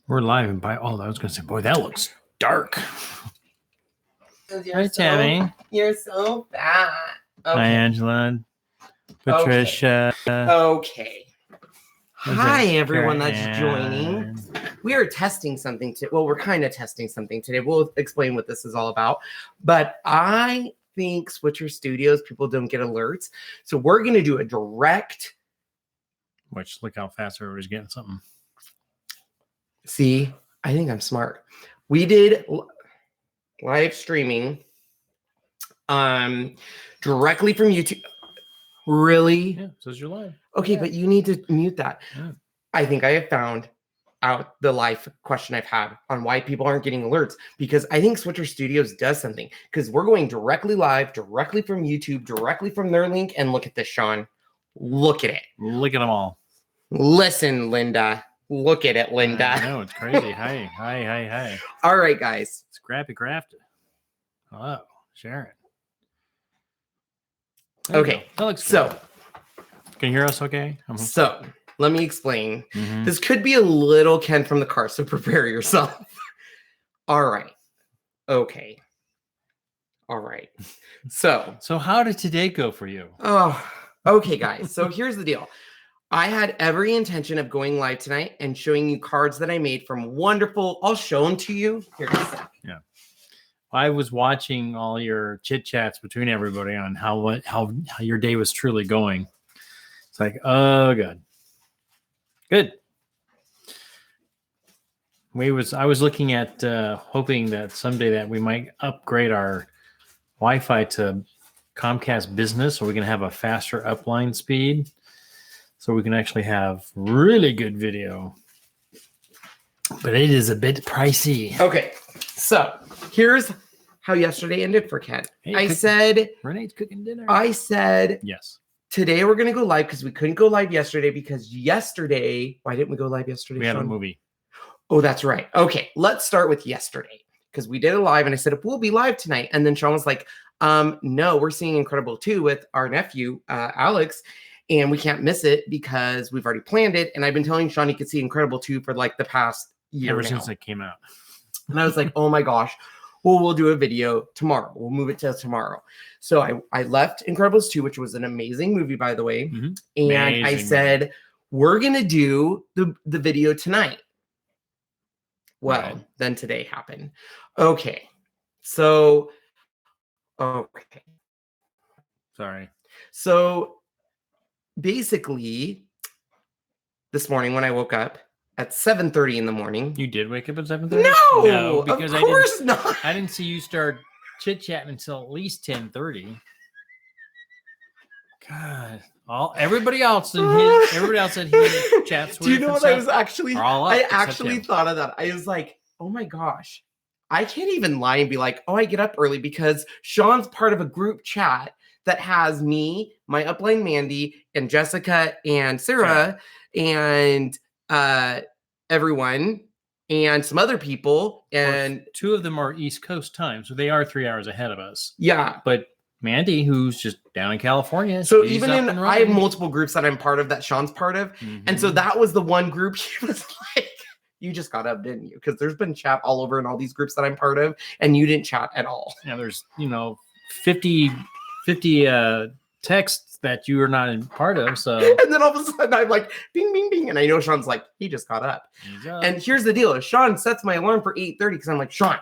We're live and by I was gonna say, boy, that looks dark. Hi, Tammy. You're so fat. Okay. Hi, Angela. Patricia. Okay. Hi, everyone that's joining. We are testing something today. Well, we're kind of testing something today. We'll explain what this is all about. But I think Switcher Studios, people don't get alerts. So we're going to do a direct. Which, look how fast everybody's getting something. See, I think I'm smart. We did live streaming directly from YouTube. Really? Yeah, says you're live. Okay, yeah. But you need to mute that. Yeah. I think I have found out the live question I've had on why people aren't getting alerts, because I think Switcher Studios does something, because we're going directly live, directly from YouTube, directly from their link. And look at this, Sean. Look at it. Look at them all. Listen, Linda. Look at it, Linda. I know, it's crazy. Hi. All right, guys. It's Scrappy Crafted. Hello, Sharon. Okay, that looks good. So can you hear us okay? So let me explain. This could be a little Ken from the car, so prepare yourself. All right. Okay. All right. So how did today go for you? Oh, okay, guys. So here's the deal. I had every intention of going live tonight and showing you cards that I made from wonderful. I'll show them to you. Here, yeah. I was watching all your chit chats between everybody on how your day was truly going. It's like, oh, good. I was looking at hoping that someday that we might upgrade our Wi-Fi to Comcast Business, so we can have a faster upline speed, so we can actually have really good video. But it is a bit pricey. Okay, so here's how yesterday ended for Ken. I said Renee's cooking dinner. I said yes. Today we're gonna go live because we couldn't go live yesterday because yesterday. Why didn't we go live yesterday? We had a movie. Oh, that's right. Okay, let's start with yesterday because we did a live and I said we'll be live tonight, and then Sean was like, "No, we're seeing Incredible 2 with our nephew Alex." And we can't miss it because we've already planned it. And I've been telling Sean he could see Incredible 2 for like the past year ever now. Since it came out. And I was like, oh my gosh, well, we'll do a video tomorrow. We'll move it to tomorrow. So I left Incredibles 2, which was an amazing movie, by the way. And amazing I said, we're going to do the video tonight. Well, then today happened. Okay. So, okay. Sorry. So, basically, this morning when I woke up at 7:30 in the morning. You did wake up at 7:30? No, because of course not. I didn't see you start chit-chatting until at least 10:30. God. Everybody else that he chats with. Do you know what I was actually? I actually him. Thought of that. I was like, oh my gosh. I can't even lie and be like, oh, I get up early, because Sean's part of a group chat that has me, my upline Mandy, and Jessica and Sarah, and everyone, and some other people. And two of them are East Coast time, so they are 3 hours ahead of us. Yeah. But Mandy, who's just down in California. So even I have multiple groups that I'm part of that Sean's part of. And so that was the one group he was like, you just got up, didn't you? Because there's been chat all over in all these groups that I'm part of, and you didn't chat at all. Yeah, there's 50 texts that you are not in part of. So and then all of a sudden I'm like, bing, bing, bing. And I know Sean's like, he just got up. And here's the deal. Sean sets my alarm for 8:30 because I'm like, Sean,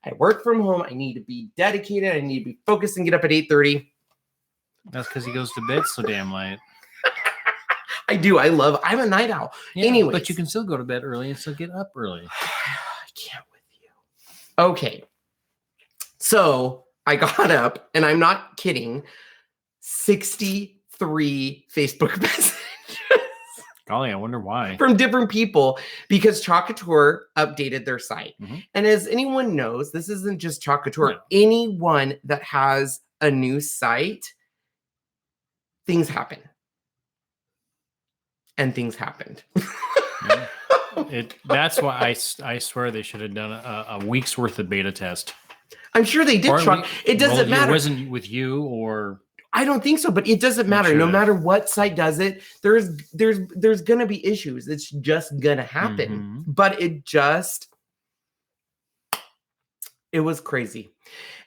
I work from home. I need to be dedicated. I need to be focused and get up at 8:30. That's because he goes to bed so damn late. I do. I'm a night owl. Yeah, anyway, but you can still go to bed early and still get up early. I can't with you. Okay. So I got up, and I'm not kidding, 63 Facebook messages. Golly, I wonder why. From different people, because Chalkateur updated their site. And as anyone knows, this isn't just Chalkateur. No. Anyone that has a new site, things happen. And things happened. That's why I swear they should have done a week's worth of beta test. I'm sure they did. It doesn't matter. It wasn't with you or I don't think so, but it doesn't matter. No matter what site does it, there's gonna be issues. It's just gonna happen. But it was crazy.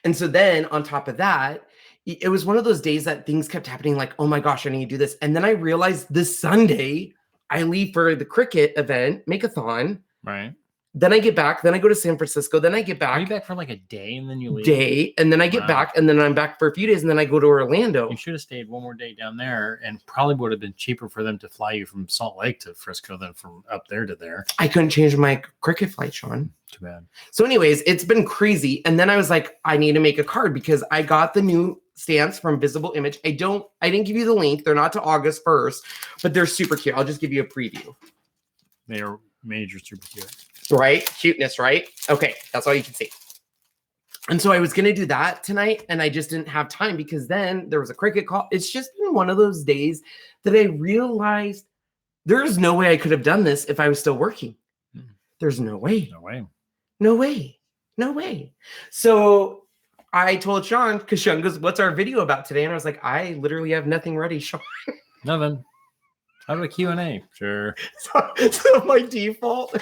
And so then on top of that, it was one of those days that things kept happening like, oh my gosh, I need to do this. And then I realized this Sunday, I leave for the Cricut event, make-a-thon. Right. Then I get back. Then I go to San Francisco. Then I get back. Are you back for like a day and then you leave? And then I get back. And then I'm back for a few days. And then I go to Orlando. You should have stayed one more day down there, and probably would have been cheaper for them to fly you from Salt Lake to Frisco than from up there to there. I couldn't change my Cricut flight, Sean. Too bad. So anyways, it's been crazy. And then I was like, I need to make a card because I got the new stamps from Visible Image. I didn't give you the link. They're not to August 1st, but they're super cute. I'll just give you a preview. They are major super cute. Right? Cuteness, right? Okay, that's all you can see. And so I was going to do that tonight, and I just didn't have time because then there was a Cricut call. It's just been one of those days that I realized there's no way I could have done this if I was still working. There's no way. No way. No way. No way. So I told Sean, because Sean goes, what's our video about today? And I was like, I literally have nothing ready, Sean. Nothing. How about a Q&A? Sure. So my default...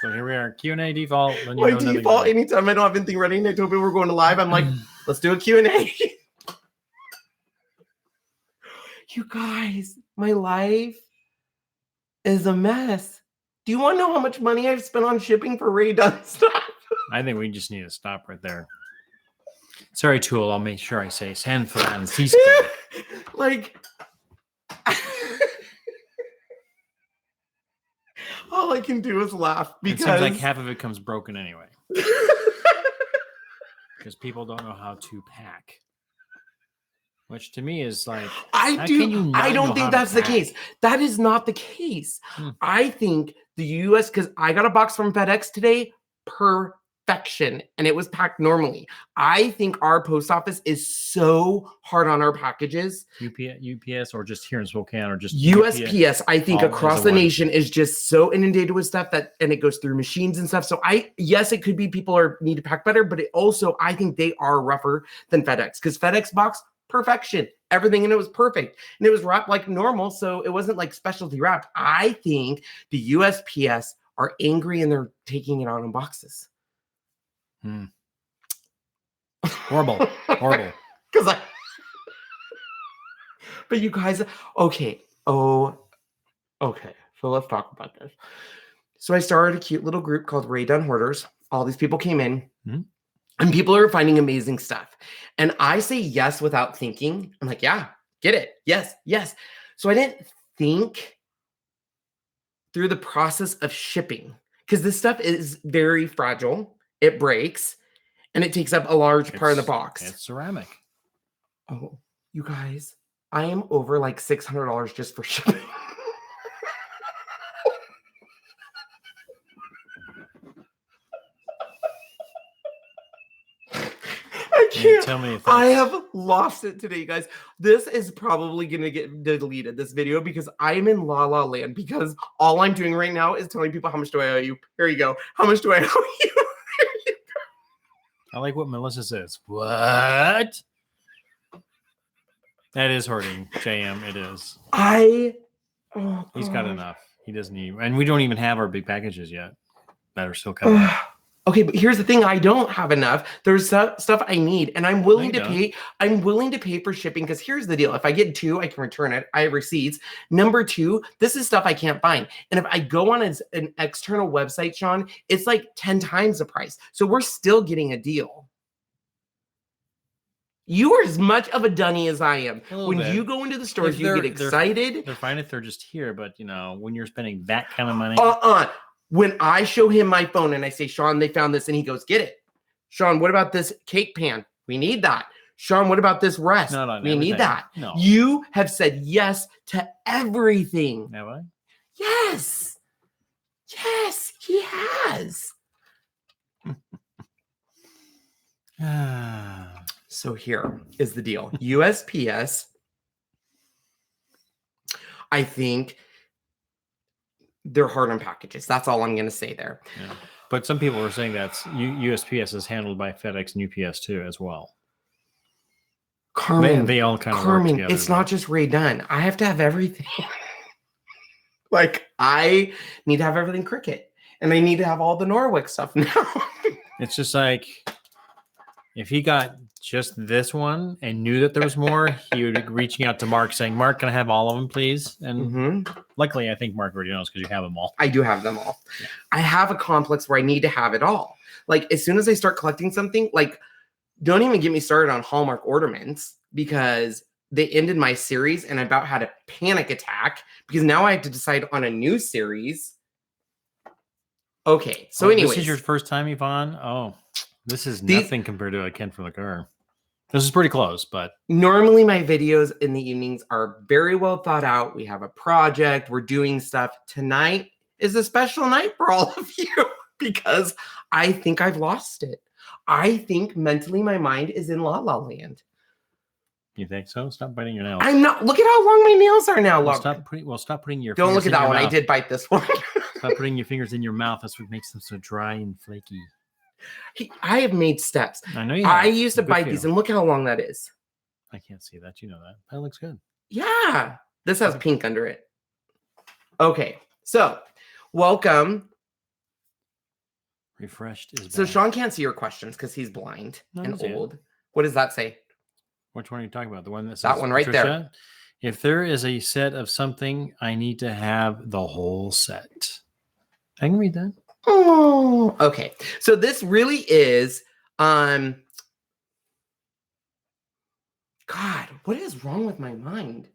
So here we are, Q&A default. Then my default, anytime I don't have anything ready and I told people we're going to live, I'm like, let's do a Q&A. You guys, my life is a mess. Do you want to know how much money I've spent on shipping for Ray Dunn stuff? I think we just need to stop right there. Sorry, Tool. I'll make sure I say San Francisco. Like... all I can do is laugh because it seems like half of it comes broken anyway. Because people don't know how to pack. Which to me is like, I don't think that's the case. That is not the case. I think the US, because I got a box from FedEx today, perfection, and it was packed normally. I think our post office is so hard on our packages. UPS or just here in Spokane or just USPS, I think across the nation is just so inundated with stuff and it goes through machines and stuff. So yes, it could be people need to pack better, but it also, I think they are rougher than FedEx because FedEx box, perfection. Everything in it was perfect. And it was wrapped like normal. So it wasn't like specialty wrapped. I think the USPS are angry and they're taking it out in boxes. Horrible. Because but you guys, okay. So let's talk about this. So I started a cute little group called Ray Dunn Hoarders. All these people came in. And people are finding amazing stuff. And I say yes without thinking. I'm like, yeah, get it. Yes. So I didn't think through the process of shipping because this stuff is very fragile. It breaks and it takes up a large part of the box. It's ceramic. Oh, you guys, I am over like $600 just for shipping. I can't. Tell me if I have lost it today, you guys. This is probably going to get deleted, this video, because I'm in La La Land because all I'm doing right now is telling people how much do I owe you. Here you go. How much do I owe you? Here you go. I like what Melissa says. What? That is hurting, JM. It is. He's got enough. He doesn't need, and we don't even have our big packages yet that are still coming. Okay, but here's the thing. I don't have enough. There's stuff I need, and I'm willing to pay. I'm willing to pay for shipping because here's the deal. If I get 2, I can return it. I have receipts. Number 2, this is stuff I can't find. And if I go on an external website, Sean, it's like 10 times the price. So we're still getting a deal. You are as much of a dunny as I am. When you go into the stores, you get excited. They're fine if they're just here, but you know, when you're spending that kind of money. When I show him my phone and I say, Sean, they found this, and he goes, get it. Sean, what about this cake pan? We need that. Sean, what about this rest? We need that. No. You have said yes to everything. Have I? Yes. Yes, he has. So here is the deal. USPS, I think they're hard on packages. That's all I'm going to say there. Yeah. But some people are saying that USPS is handled by FedEx and UPS too as well. Carmen, They all kind of work Carmen, together. it's not just Ray Dunn. I have to have everything. Like, I need to have everything Cricut. And I need to have all the Norwick stuff now. It's just like, if he got just this one and knew that there was more, he would be reaching out to Mark saying, Mark, can I have all of them, please? And luckily, I think Mark already knows because you have them all. I do have them all. Yeah. I have a complex where I need to have it all. Like, as soon as I start collecting something, like, don't even get me started on Hallmark ornaments, because they ended my series and I about had a panic attack because now I have to decide on a new series. Okay, so anyways. This is your first time, Yvonne? Oh, this is nothing compared to a Ken from the car. This is pretty close, but... Normally my videos in the evenings are very well thought out. We have a project. We're doing stuff. Tonight is a special night for all of you because I think I've lost it. I think mentally my mind is in La La Land. You think so? Stop biting your nails. I'm not. Look at how long my nails are now. Stop putting your. Don't look at that one. I did bite this one. Stop putting your fingers in your mouth. That's what makes them so dry and flaky. I have made steps. I know you have. I used to bite these, and look how long that is. I can't see that. You know that. That looks good. Yeah. This has pink under it. Okay. So, welcome. Refreshed is so bad. Sean can't see your questions because he's blind and old. What does that say? Which one are you talking about? The one that says that one right there. If there is a set of something, I need to have the whole set. I can read that. Oh, okay. So this really is God, what is wrong with my mind?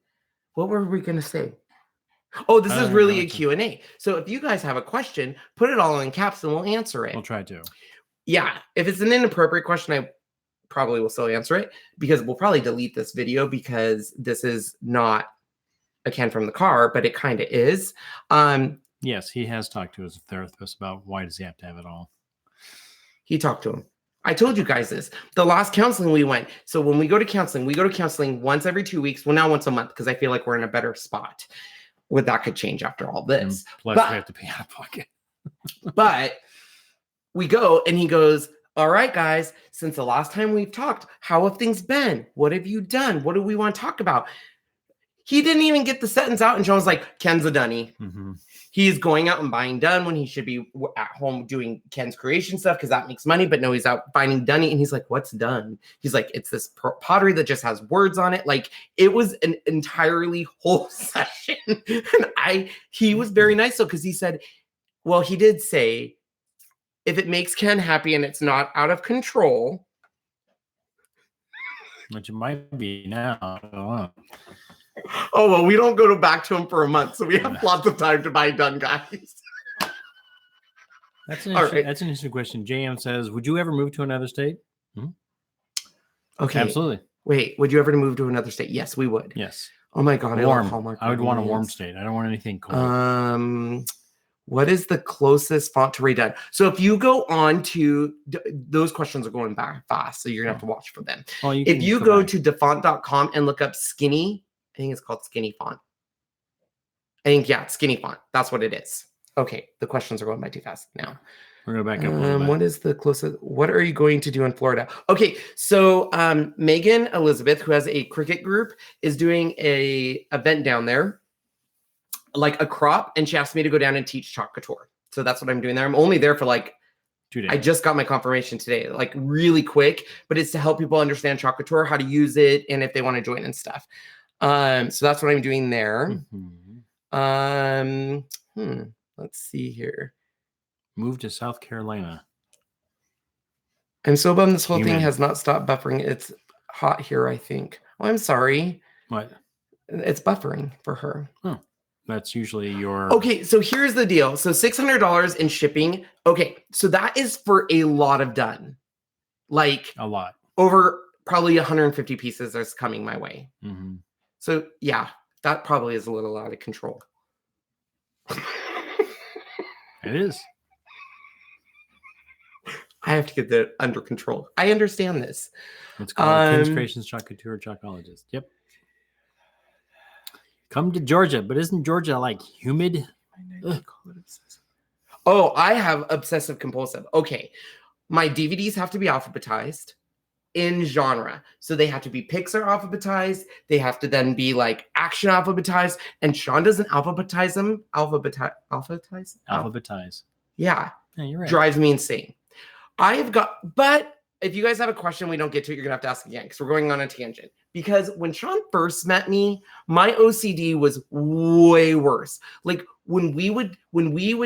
What were we going to say? Oh, this is really a Q&A. So if you guys have a question, put it all in caps and we'll answer it. We'll try to. Yeah. If it's an inappropriate question, I probably will still answer it because we'll probably delete this video because this is not a Ken from the car, but it kind of is. Yes, he has talked to his therapist about why does he have to have it all. He talked to him. I told you guys this. The last counseling we went. So when we go to counseling once every 2 weeks. Well, now once a month because I feel like we're in a better spot. Well, that could change after all this. And plus, we have to pay out of pocket. But we go and he goes, all right, guys, since the last time we've talked, how have things been? What have you done? What do we want to talk about? He didn't even get the sentence out. And Sean was like, Ken's a dunny. Mm-hmm. He's going out and buying done when he should be at home doing Ken's creation stuff because that makes money. But no, he's out finding dunny. And he's like, what's done? He's like, it's this pottery that just has words on it. Like, it was an entirely whole session. And he was very nice though, because he said, well, he did say, if it makes Ken happy and it's not out of control. Which it might be now. I don't know. Oh, well, we don't go back to him for a month, so we have lots of time to buy done, guys. That's an interesting question. JM says, would you ever move to another state? Okay. Absolutely. Wait, would you ever move to another state? Yes, we would. Yes. Oh my God. Warm. I would want a warm state. I don't want anything cold. What is the closest font to redone? So if you go on to, those questions are going back fast, so you're going to have to watch for them. Well, if you go to defont.com and look up skinny, I think it's called skinny font. I think, yeah, skinny font. That's what it is. Okay, the questions are going by too fast now. We're going to back up a little bit. What is the closest? What are you going to do in Florida? Okay, so Megan Elizabeth, who has a Cricut group, is doing a event down there, like a crop, and she asked me to go down and teach Chalk Couture. So that's what I'm doing there. I'm only there for like 2 days. I just got my confirmation today, like really quick, but it's to help people understand Chalk Couture, how to use it, and if they want to join and stuff. So that's what I'm doing there. Mm-hmm. Let's see here. Move to South Carolina. I'm so bummed this whole thing has not stopped buffering. It's hot here, I think. Oh, I'm sorry. What? It's buffering for her. Oh, that's usually your... Okay, so here's the deal. So $600 in shipping. Okay, so that is for a lot of done. Like... A lot. Over probably 150 pieces that's coming my way. Mm-hmm. So, yeah, that probably is a little out of control. It is. I have to get that under control. I understand this. It's called Ken's Kreations Chalk Couture Chalkologist. Yep. Come to Georgia, but isn't Georgia like humid? Oh, I have obsessive compulsive. Okay. My DVDs have to be alphabetized. in genre. So they have to be Pixar alphabetized. They have to then be like action alphabetized. And Sean doesn't alphabetize them. Alphabetize? Yeah. Yeah, you're right. Drives me insane. But if you guys have a question we don't get to, you're going to have to ask again because we're going on a tangent. Because when Sean first met me, my OCD was way worse. Like when we would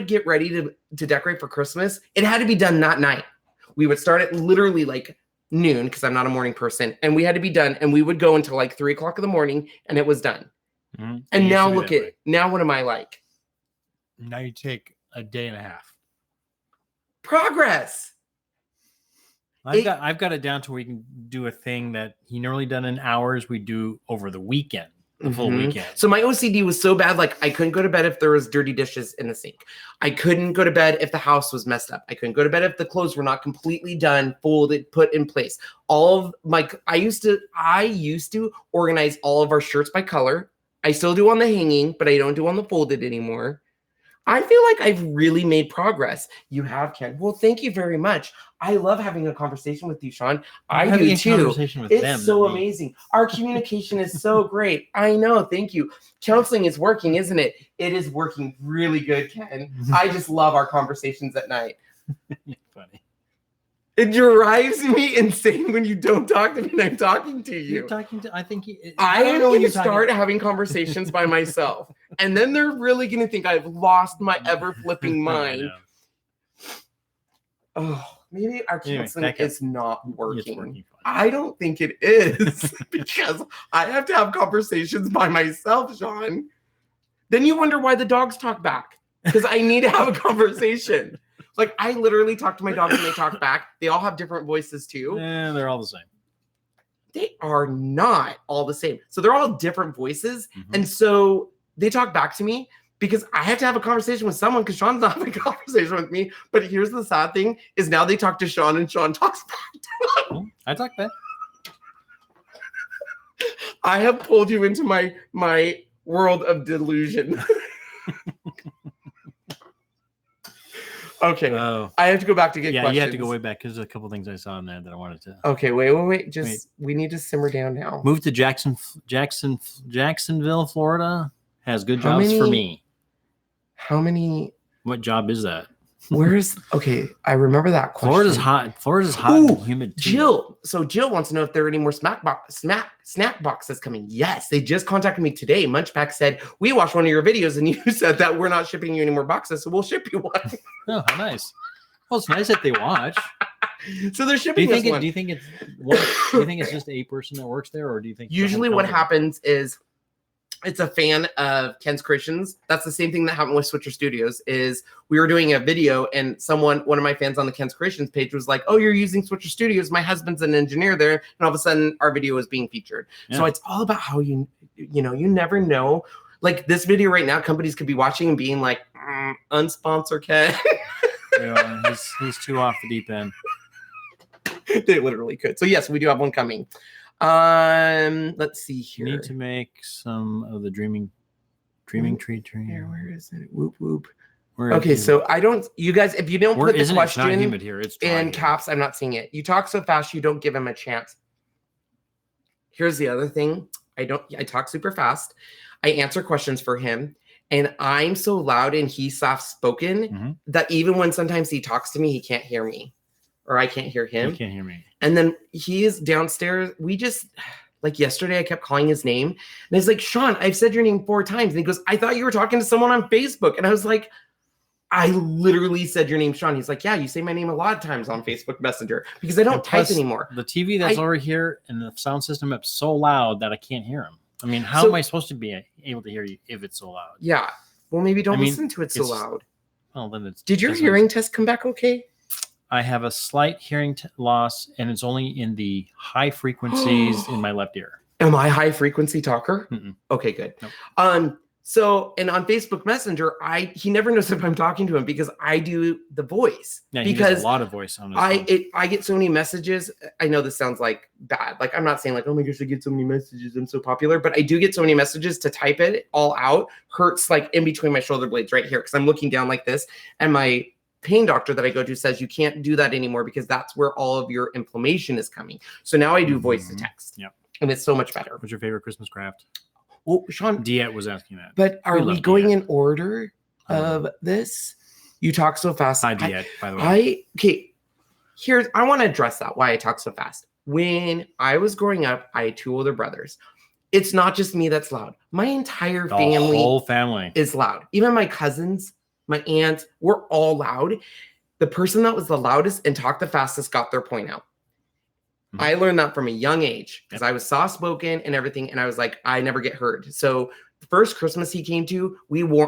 get ready to decorate for Christmas, it had to be done that night. We would start at literally like noon because I'm not a morning person, and we had to be done, and we would go until like 3 o'clock in the morning, and it was done. Mm-hmm. And now look at now, what am I like? Now you take a day and a half. Progress. I've got it down to where we can do a thing that he normally done in hours. We do over the weekend, the full weekend. So my OCD was so bad, like I couldn't go to bed if there was dirty dishes in the sink. I couldn't go to bed if the house was messed up. I couldn't go to bed if the clothes were not completely done, folded, put in place. I used to organize all of our shirts by color. I still do on the hanging, but I don't do on the folded anymore. I feel like I've really made progress. You have, Ken. Well, thank you very much. I love having a conversation with you, Sean. I do too. It's so amazing. Our communication is so great. I know. Thank you. Counseling is working, isn't it? It is working really good, Ken. I just love our conversations at night. Funny. It drives me insane when you don't talk to me and I'm talking to you. You're talking to, I think I am going to start having conversations by myself. And then they're really going to think I've lost my ever-flipping mind. Oh, maybe our counseling is not working. I don't think it is because I have to have conversations by myself, Sean. Then you wonder why the dogs talk back because I need to have a conversation. Like, I literally talk to my dogs and they talk back. They all have different voices, too. Yeah, they're all the same. They are not all the same. So they're all different voices. Mm-hmm. And so they talk back to me because I have to have a conversation with someone because Sean's not having a conversation with me. But here's the sad thing is now they talk to Sean and Sean talks back to them. I talk back. I have pulled you into my world of delusion. Okay, I have to go back to get questions. Yeah, you have to go way back because there's a couple things I saw in there that I wanted to. Okay, wait. We need to simmer down now. Move to Jacksonville, Florida. Has good jobs for me. How many? What job is that? Okay, I remember that question. Florida's hot and humid too. Jill. So Jill wants to know if there are any more snack boxes coming. Yes, they just contacted me today. Munchpack said, we watched one of your videos and you said that we're not shipping you any more boxes, so we'll ship you one. Oh, how nice. Well, it's nice that they watch. So they're shipping us one. Do you think it's just a person that works there, or do you think usually what happens is it's a fan of Ken's Kreations. That's the same thing that happened with Switcher Studios. Is we were doing a video and one of my fans on the Ken's Kreations page was like, "Oh, you're using Switcher Studios. My husband's an engineer there," and all of a sudden our video was being featured. Yeah. So it's all about how you never know. Like this video right now, companies could be watching and being like, "Unsponsor Ken." Yeah, he's too off the deep end. They literally could. So yes, we do have one coming. Let's see here. You need to make some of the dreaming tree. Where is it? Whoop whoop. Okay, so you guys, if you don't put the question in caps, I'm not seeing it. You talk so fast, you don't give him a chance. Here's the other thing. I talk super fast. I answer questions for him, and I'm so loud and he's soft-spoken that even when sometimes he talks to me, he can't hear me. Or I can't hear him. He can't hear me. And then he is downstairs. We just, like yesterday, I kept calling his name. And I was like, Sean, I've said your name 4 times. And he goes, I thought you were talking to someone on Facebook. And I was like, I literally said your name, Sean. He's like, yeah, you say my name a lot of times on Facebook Messenger because I don't type anymore. The TV that's over here and the sound system is so loud that I can't hear him. I mean, how am I supposed to be able to hear you if it's so loud? Yeah. Well, maybe don't listen to it so loud. Well, then it's. Did your hearing test come back okay? I have a slight hearing loss, and it's only in the high frequencies in my left ear. Am I a high frequency talker? Mm-mm. Okay, good. Nope. And on Facebook Messenger, he never knows if I'm talking to him because I do the voice. Yeah, he does a lot of voice on his phone. I get so many messages. I know this sounds like bad. Like I'm not saying like, oh my gosh, I get so many messages. I'm so popular, but I do get so many messages to type it all out hurts like in between my shoulder blades right here because I'm looking down like this, and my pain doctor that I go to says you can't do that anymore because that's where all of your inflammation is coming. So now I do voice to text. Yep. And it's so much better. What's your favorite Christmas craft? Well, Sean, Diet was asking that. But are we going Diet in order of this? You talk so fast. Hi, Diet, by the way. I want to address that, why I talk so fast. When I was growing up, I had 2 older brothers. It's not just me that's loud. My entire family, whole family is loud. Even my cousins, my aunts, we're all loud. The person that was the loudest and talked the fastest got their point out. Mm-hmm. I learned that from a young age because I was soft-spoken and everything, and I was like, I never get heard. So the first Christmas he came to,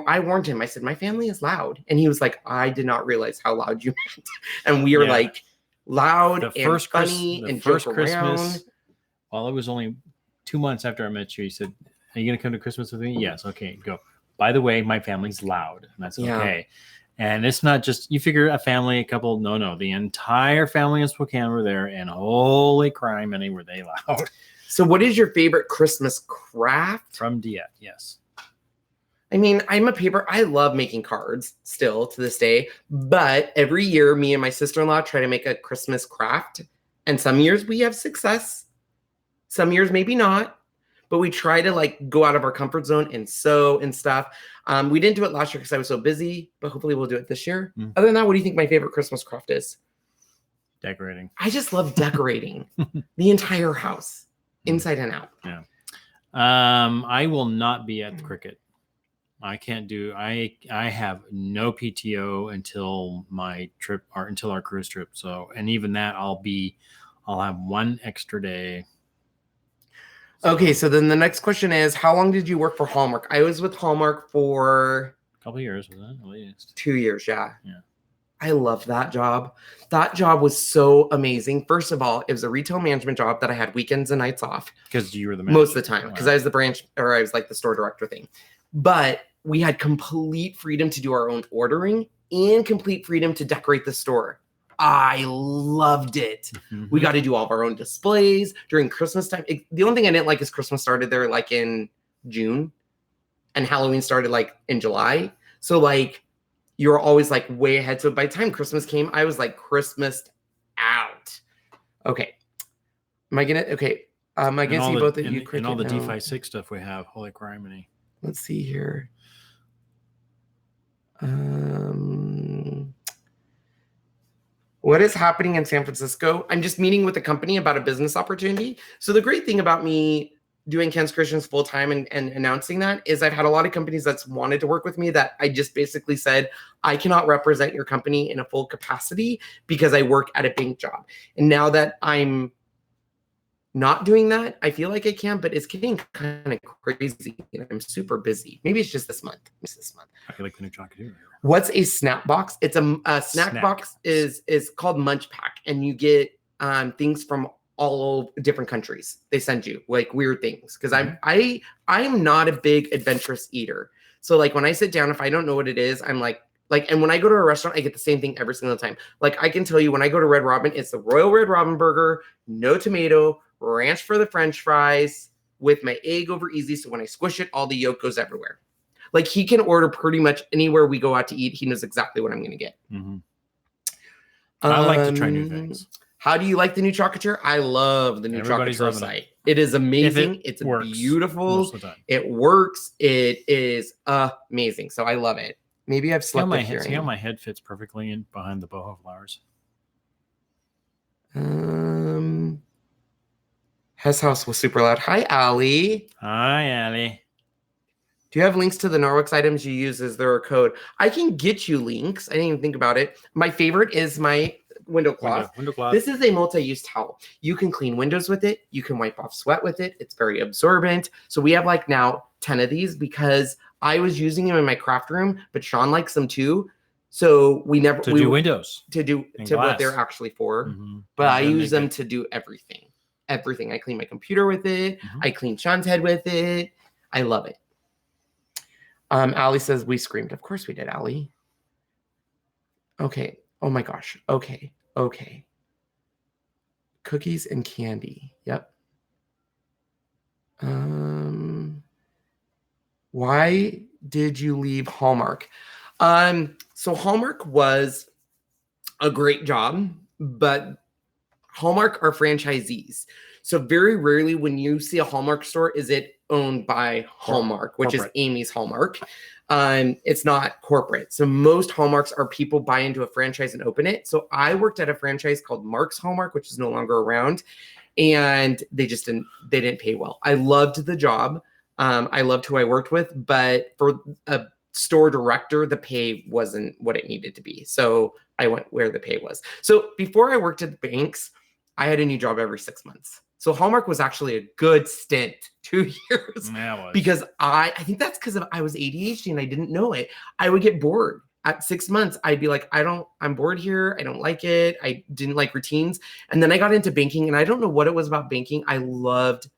I warned him. I said, my family is loud. And he was like, I did not realize how loud you meant. And we were like loud and funny and joke around. Well, it was only 2 months after I met you. He said, are you going to come to Christmas with me? Yes. Okay, go. By the way, my family's loud. And that's okay. And it's not just, you figure a family, a couple. No. The entire family in Spokane were there. And holy criminy, were they loud. So what is your favorite Christmas craft? From Diet, yes. I mean, I love making cards still to this day. But every year, me and my sister-in-law try to make a Christmas craft. And some years we have success. Some years maybe not. But we try to like go out of our comfort zone and sew and stuff. We didn't do it last year because I was so busy, but hopefully we'll do it this year. Other than that, what do you think my favorite Christmas craft is? Decorating. I just love decorating the entire house, inside and out. Yeah. I will not be at the Cricut. I can't do. I have no PTO until my trip or until our cruise trip. So, and even that, I'll have 1 extra day. Okay, so then the next question is, how long did you work for Hallmark? I was with Hallmark for a couple of years, was it? At least 2 years, yeah. Yeah. I love that job. That job was so amazing. First of all, it was a retail management job that I had weekends and nights off. Because you were the manager. Most of the time, because I was the branch, or I was like the store director thing. But we had complete freedom to do our own ordering and complete freedom to decorate the store. I loved it. Mm-hmm. We got to do all of our own displays during Christmas time. The only thing I didn't like is Christmas started there like in June and Halloween started like in July. So like you're always like way ahead. So by the time Christmas came, I was like Christmased out. Okay. Am I going to see both of you? And all the DeFi 6 stuff we have. Holy criminy. Let's see here. What is happening in San Francisco? I'm just meeting with a company about a business opportunity. So the great thing about me doing Ken's Creations full time and announcing that is I've had a lot of companies that's wanted to work with me that I just basically said, I cannot represent your company in a full capacity because I work at a bank job. And now that I'm not doing that, I feel like I can, but it's getting kind of crazy. I'm super busy. Maybe it's just this month. I feel like the new chocolate. What's a snack box? It's a snack box is called Munch Pack, and you get things from all different countries. They send you like weird things because I'm not a big adventurous eater. So like when I sit down, if I don't know what it is, I'm like, and when I go to a restaurant, I get the same thing every single time. Like I can tell you when I go to Red Robin, it's the Royal Red Robin burger, no tomato, ranch for the French fries with my egg over easy. So when I squish it, all the yolk goes everywhere. Like he can order pretty much anywhere we go out to eat. He knows exactly what I'm going to get. Mm-hmm. I like to try new things. How do you like the new Chocolatier? I love the new Chocolatier site. It is amazing. It's beautiful. It works. It is amazing. So I love it. Maybe I've slept my head. See how my head fits perfectly in behind the boho flowers. Hess House was super loud. Hi, Allie. Hi, Allie. Do you have links to the Norwex items you use? Is there a code? I can get you links. I didn't even think about it. My favorite is my window cloth. Window cloth. This is a multi-use towel. You can clean windows with it. You can wipe off sweat with it. It's very absorbent. So we have like now 10 of these because I was using them in my craft room, but Sean likes them too. So we never do windows to what they're actually for. Mm-hmm. But I use them to do everything. Everything. I clean my computer with it. Mm-hmm. I clean Sean's head with it. I love it. Allie says we screamed. Of course we did, Allie. Okay. Oh my gosh. Okay. Cookies and candy. Yep. Why did you leave Hallmark? So Hallmark was a great job, but Hallmark are franchisees. So very rarely when you see a Hallmark store, is it owned by Hallmark, which is Amy's Hallmark. It's not corporate. So most Hallmarks are people buy into a franchise and open it. So I worked at a franchise called Mark's Hallmark, which is no longer around. And they didn't pay well. I loved the job. I loved who I worked with, but for a store director, the pay wasn't what it needed to be. So I went where the pay was. So before I worked at the banks, I had a new job every 6 months. So Hallmark was actually a good stint, 2 years. Yeah, because I think that's because I was ADHD and I didn't know it. I would get bored. At 6 months, I'd be like, I'm bored here. I don't like it. I didn't like routines. And then I got into banking, and I don't know what it was about banking. I loved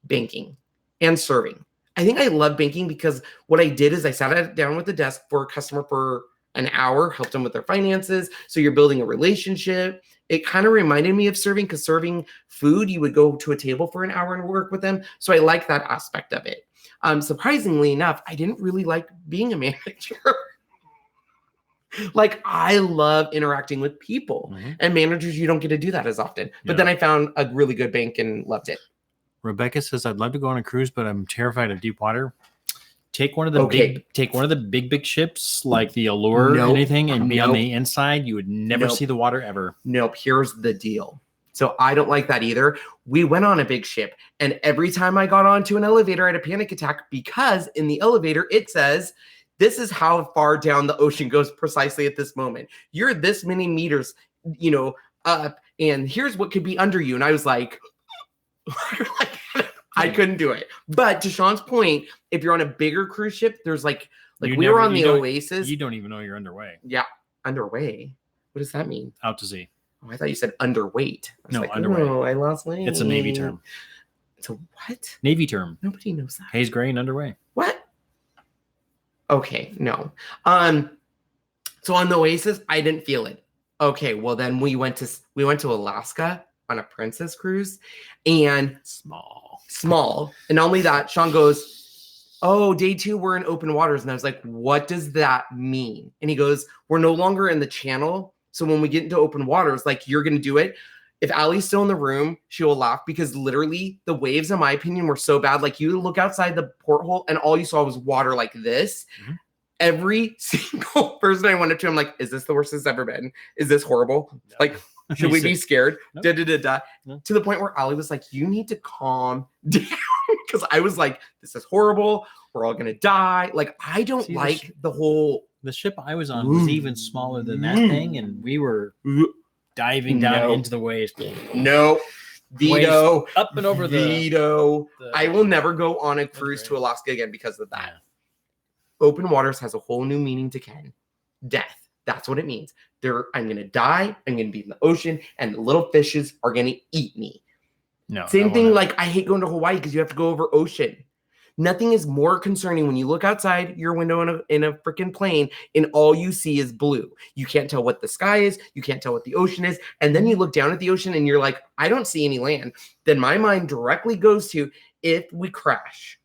banking and serving. I think I loved banking because what I did is I sat down with the desk for a customer for an hour, helped them with their finances. So you're building a relationship. It kind of reminded me of serving, because serving food, you would go to a table for an hour and work with them. So I like that aspect of it. Surprisingly enough, I didn't really like being a manager. Like, I love interacting with people, and managers, you don't get to do that as often. But then I found a really good bank and loved it. Rebecca says, I'd love to go on a cruise, but I'm terrified of deep water. Take one of the big ships like the Allure or anything, and be on the inside. You would never see the water ever. Nope. Here's the deal. So I don't like that either. We went on a big ship, and every time I got onto an elevator, I had a panic attack, because in the elevator, it says, this is how far down the ocean goes precisely at this moment. You're this many meters, up, and here's what could be under you. And I was like, I couldn't do it. But to Sean's point, if you're on a bigger cruise ship, there's we were on the Oasis. You don't even know you're underway. Yeah, underway. What does that mean? Out to sea. Oh, I thought you said underweight. No, underway. Oh, I lost weight. It's a Navy term. It's a what? Navy term. Nobody knows that. Haze gray and underway. What? Okay, no. So on the Oasis, I didn't feel it. Okay, well then we went to Alaska on a princess cruise, and small. And not only that, Sean goes, oh, day 2, we're in open waters. And I was like, what does that mean? And he goes, we're no longer in the channel. So when we get into open waters, you're going to do it. If Allie's still in the room, she will laugh, because literally the waves, in my opinion, were so bad. You look outside the porthole and all you saw was water like this. Every single person I went up to, I'm like, is this the worst it's ever been? Is this horrible? No. Should we be scared? Nope. No. To the point where Allie was like, you need to calm down. Because I was like, this is horrible. We're all going to die. I don't the ship I was on was even smaller than that thing. And we were diving down into the waves. No. Veto. Waves up and over Veto. I will never go on a cruise to Alaska again because of that. Yeah. Open waters has a whole new meaning to Ken. Death. That's what it means. I'm going to die. I'm going to be in the ocean, and the little fishes are going to eat me. No. Same thing. I hate going to Hawaii because you have to go over ocean. Nothing is more concerning when you look outside your window in a freaking plane, and all you see is blue. You can't tell what the sky is. You can't tell what the ocean is. And then you look down at the ocean and you're like, I don't see any land. Then my mind directly goes to, if we crash,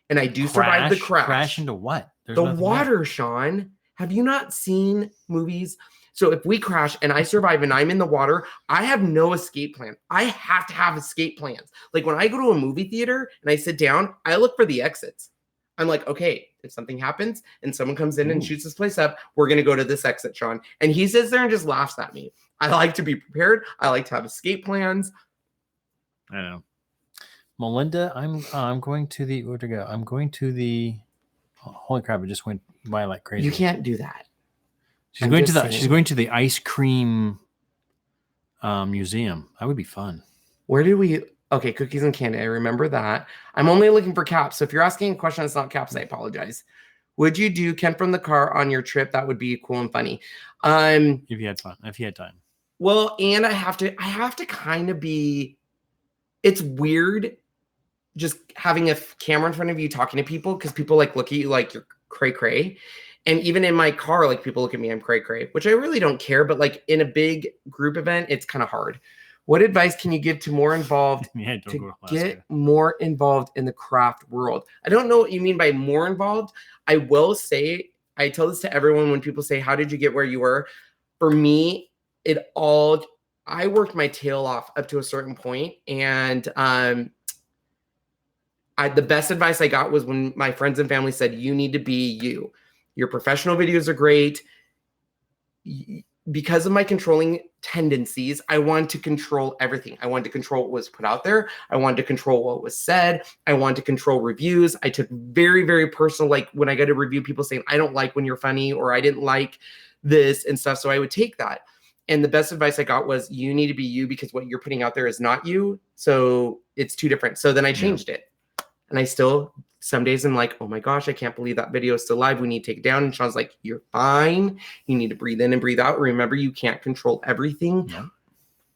and I do survive the crash. Crash into what? The water, Sean. Have you not seen movies? So if we crash and I survive and I'm in the water, I have no escape plan. I have to have escape plans. When I go to a movie theater and I sit down, I look for the exits. I'm like, okay, if something happens and someone comes in and shoots this place up, we're going to go to this exit, Sean. And he sits there and just laughs at me. I like to be prepared. I like to have escape plans. I know. Melinda, I'm going to the, where to go? I'm going to the, holy crap, it just went by like crazy. You can't do that. She's going to the ice cream museum. That would be fun. Where did we? Okay, cookies and candy. I remember that. I'm only looking for caps. So if you're asking a question that's not caps, I apologize. Would you do Ken from the car on your trip? That would be cool and funny. If you had fun, if you had time. Well, and I have to kind of be. It's weird, just having a camera in front of you talking to people, because people look at you like you're cray cray. And even in my car, people look at me, I'm cray cray, which I really don't care. But in a big group event, it's kind of hard. What advice can you give to more involved get more involved in the craft world? I don't know what you mean by more involved. I will say, I tell this to everyone when people say, how did you get where you were? For me, I worked my tail off up to a certain point, and the best advice I got was when my friends and family said, you need to be you. Your professional videos are great. Because of my controlling tendencies, I wanted to control everything. I wanted to control what was put out there. I wanted to control what was said. I wanted to control reviews. I took very, very personal, like when I got a review, people saying, I don't like when you're funny, or I didn't like this and stuff. So I would take that. And the best advice I got was, you need to be you, because what you're putting out there is not you. So it's too different. So then I changed it. And I still, some days I'm like, oh my gosh, I can't believe that video is still live. We need to take it down. And Sean's like, you're fine. You need to breathe in and breathe out. Remember, you can't control everything,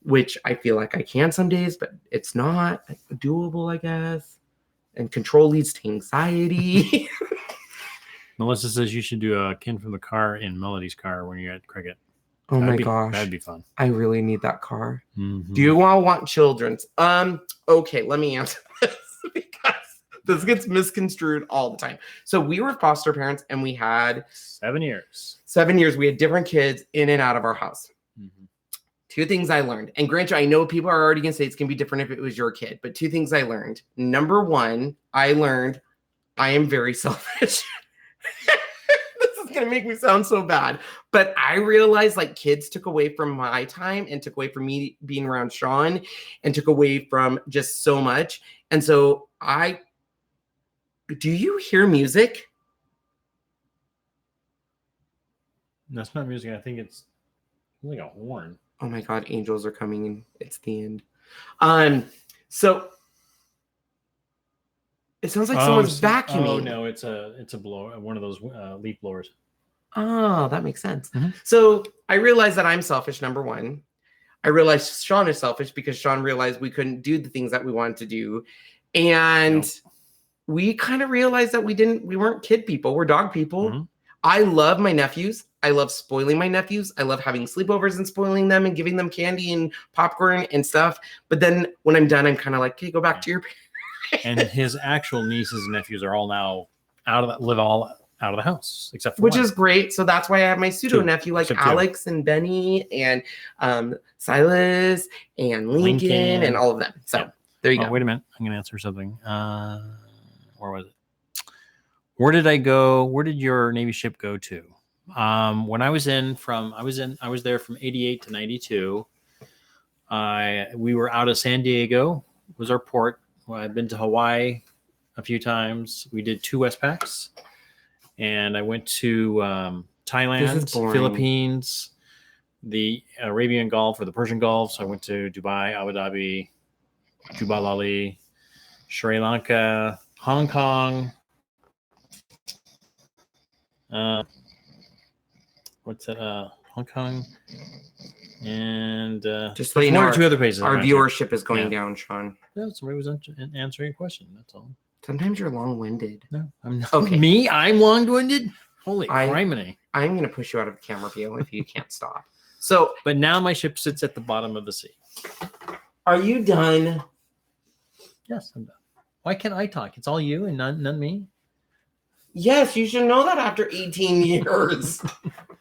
which I feel like I can some days, but it's not doable, I guess. And control leads to anxiety. Melissa says you should do a Ken from the car in Melody's car when you're at Cricut. Oh my gosh. That'd be fun. I really need that car. Do you all want children's? Okay, let me answer this because this gets misconstrued all the time. So we were foster parents, and we had 7 years. 7 years. We had different kids in and out of our house. Two things I learned. And granted, I know people are already going to say it's going to be different if it was your kid. But two things I learned. Number one, I learned I am very selfish. Going to make me sound so bad, but I realized like kids took away from my time and took away from me being around Sean and took away from just so much. And so do you hear music? That's not music. I think it's like a horn. Oh my God, angels are coming in. It's the end. So it sounds like someone's vacuuming. Oh no, it's a blower, one of those leaf blowers. Oh, that makes sense. So I realized that I'm selfish, number one. I realized Sean is selfish because Sean realized we couldn't do the things that we wanted to do. And we kind of realized that we weren't kid people. We're dog people. I love my nephews. I love spoiling my nephews. I love having sleepovers and spoiling them and giving them candy and popcorn and stuff. But then when I'm done, I'm kind of like, okay, go back to your parents. And his actual nieces and nephews are all now live out of the house, except for which one. Is great. So that's why I have my pseudo nephew, like Alex and Benny and Silas and Lincoln and all of them. So there you go. Wait a minute, I'm gonna answer something. Where was it? Where did I go? Where did your Navy ship go to? When I was there from 88 to 92. We were out of San Diego, was our port. I've been to Hawaii a few times. We did 2 Westpacks. And I went to Thailand, Philippines, the Arabian Gulf or the Persian Gulf. So I went to Dubai, Abu Dhabi, Jubal Ali, Sri Lanka, Hong Kong. Hong Kong. And just so you know, 1 or 2 other places. Our viewership is going down, Sean. Yeah, somebody was answering a question. That's all. Sometimes you're long-winded. No, I'm not. Okay. Me? I'm long-winded? Holy criminy. I'm going to push you out of the camera view if you can't stop. So, but now my ship sits at the bottom of the sea. Are you done? Yes, I'm done. Why can't I talk? It's all you and none me? Yes, you should know that after 18 years.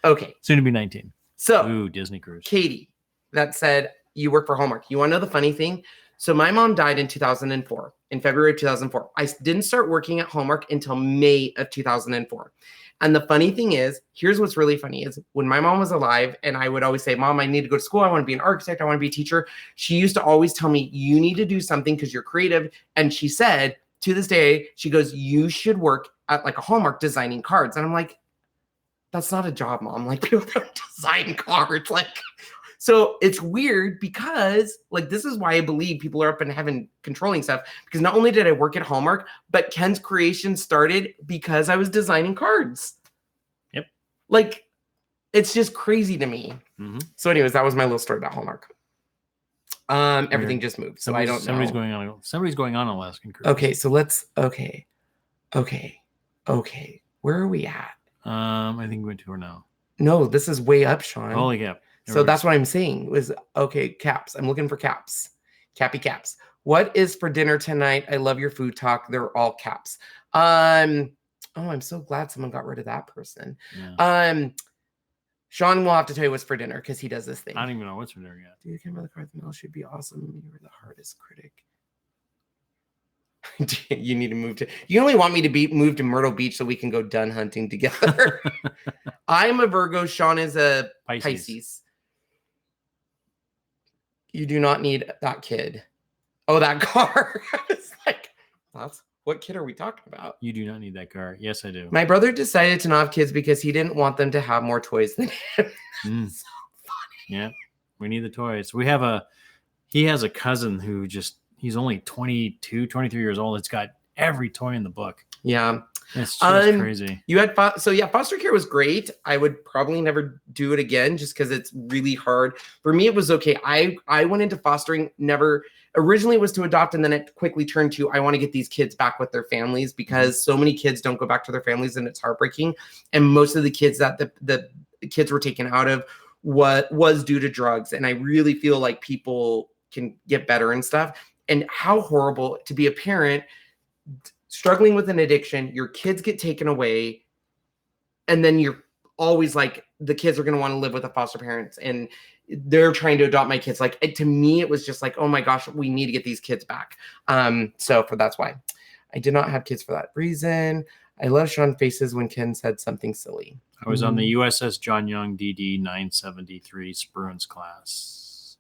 Okay. Soon to be 19. So, ooh, Disney Cruise. Katie, that said, you work for Hallmark. You want to know the funny thing? So my mom died in 2004, in February of 2004. I didn't start working at Hallmark until May of 2004. And the funny thing is, here's what's really funny is when my mom was alive and I would always say, Mom, I need to go to school. I want to be an architect. I want to be a teacher. She used to always tell me, you need to do something because you're creative. And she said, to this day, she goes, you should work at like a Hallmark designing cards. And I'm like, that's not a job, Mom. Like, people don't design cards. Like, so it's weird because like, this is why I believe people are up in heaven controlling stuff, because not only did I work at Hallmark, but Ken's Kreations started because I was designing cards. Yep. Like, it's just crazy to me. So anyways, that was my little story about Hallmark. Everything just moved. So I don't know. Somebody's going on Alaskan Cruise. Okay. So let's, okay. Where are we at? I think we went to her now. No, this is way up, Sean. Holy cap. So that's what I'm saying was, okay, caps. I'm looking for caps. Cappy caps. What is for dinner tonight? I love your food talk. They're all caps. Oh, I'm so glad someone got rid of that person. Yeah. Sean will have to tell you what's for dinner because he does this thing. I don't even know what's for dinner yet. Dude, Can't Buy the Car. The mail should be awesome. You were the hardest critic. You need to move to. You only want me to move to Myrtle Beach so we can go dun hunting together. I'm a Virgo. Sean is a Pisces. You do not need that kid. Oh, that car. It's like, what kid are we talking about? You do not need that car. Yes, I do. My brother decided to not have kids because he didn't want them to have more toys than him. So funny. Yeah, we need the toys. He has a cousin who he's only 22, 23 years old. It's got every toy in the book. Yeah. It's just crazy. You had foster care was great. I would probably never do it again just because it's really hard. For me, it was okay. I went into fostering, originally was to adopt, and then it quickly turned to I want to get these kids back with their families because so many kids don't go back to their families and it's heartbreaking. And most of the kids that the kids were taken out of was due to drugs. And I really feel like people can get better and stuff. And how horrible to be a parent struggling with an addiction, your kids get taken away, and then you're always like, the kids are going to want to live with the foster parents, and they're trying to adopt my kids. Like, to me, it was just like, oh my gosh, we need to get these kids back. So that's why I did not have kids for that reason. I love Sean faces when Ken said something silly. I was on the USS John Young DD 973 Spruance class.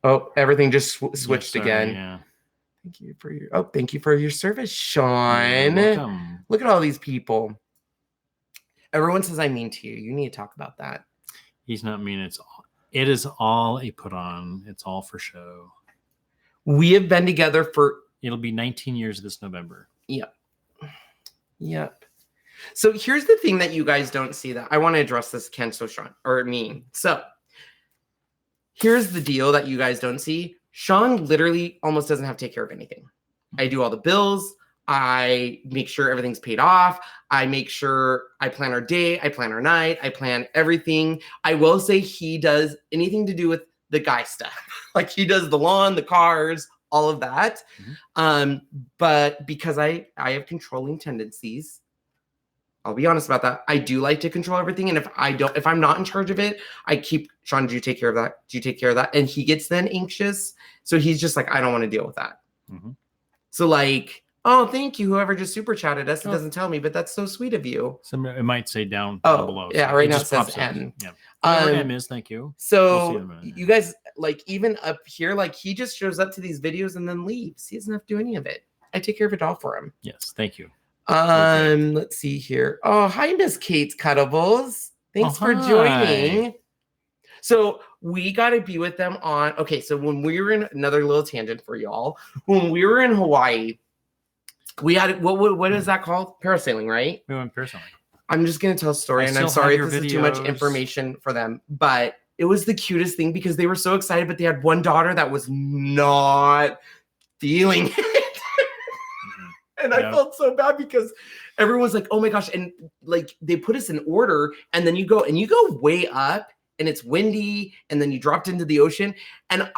Oh, everything just switched again. Yeah. Thank you for your service, Sean. Look at all these people. Everyone says I'm mean to you. You need to talk about that. He's not mean. It is all a put on. It's all for show. We have been together it'll be 19 years this November. Yep. So here's the thing that you guys don't see that I want to address this, Ken, Sean, or me. So here's the deal that you guys don't see. Sean literally almost doesn't have to take care of anything. I do all the bills. I make sure everything's paid off. I make sure I plan our day. I plan our night. I plan everything. I will say he does anything to do with the guy stuff. Like, he does the lawn, the cars, all of that. Mm-hmm. But because I have controlling tendencies, I'll be honest about that. I do like to control everything. And if I'm not in charge of it, I keep, Sean, do you take care of that? Do you take care of that? And he gets then anxious. So he's just like, I don't want to deal with that. Mm-hmm. So like, oh, thank you. Whoever just super chatted us. It doesn't tell me, but that's so sweet of you. It might say down below. Yeah. Right now it says N. Yeah. M is, thank you. So you guys, like, even up here, like, he just shows up to these videos and then leaves. He doesn't have to do any of it. I take care of it all for him. Yes. Thank you. Let's see here. Oh, hi, Miss Kate's Cuttables. Thanks for joining. So we got to be with them so when we were in another little tangent for y'all, when we were in Hawaii, we had, what is that called? Parasailing, right? We went parasailing. I'm just going to tell a story, and I'm sorry if this is too much information for them, but it was the cutest thing because they were so excited, but they had one daughter that was not feeling it. And I felt so bad because everyone's like, oh my gosh. And like, they put us in order, and then you go way up, and it's windy, and then you dropped into the ocean. And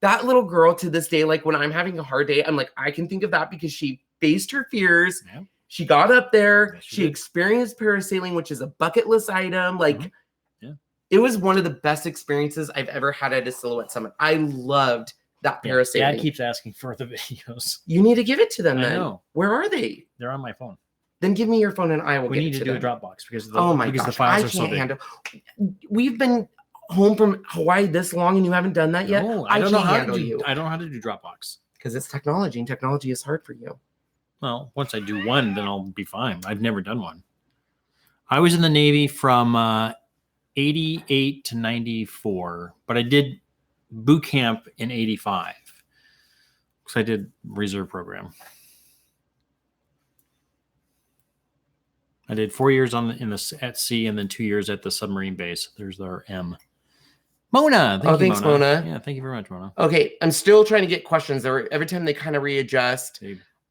that little girl to this day, like, when I'm having a hard day, I'm like, I can think of that because she faced her fears. Yeah. She got up there. Yes, she experienced parasailing, which is a bucket list item. Like, it was one of the best experiences I've ever had at a Silhouette Summit. I loved that parasailing. Dad keeps asking for the videos. You need to give it to them then. I know. Where are they? They're on my phone. Then give me your phone and I will We get it need to do them. a Dropbox because the files are so big. Handle. We've been home from Hawaii this long and you haven't done that yet? No, I don't know how to do. I don't know how to do Dropbox because it's technology, and technology is hard for you. Well, once I do one, then I'll be fine. I've never done one. I was in the Navy from 88 to 94, but I did boot camp in 85 because I did reserve program. I did 4 years at sea and then 2 years at the submarine base. There's our M. Mona. Thanks, Mona. Yeah, thank you very much, Mona. Okay, I'm still trying to get questions. Every time they kind of readjust.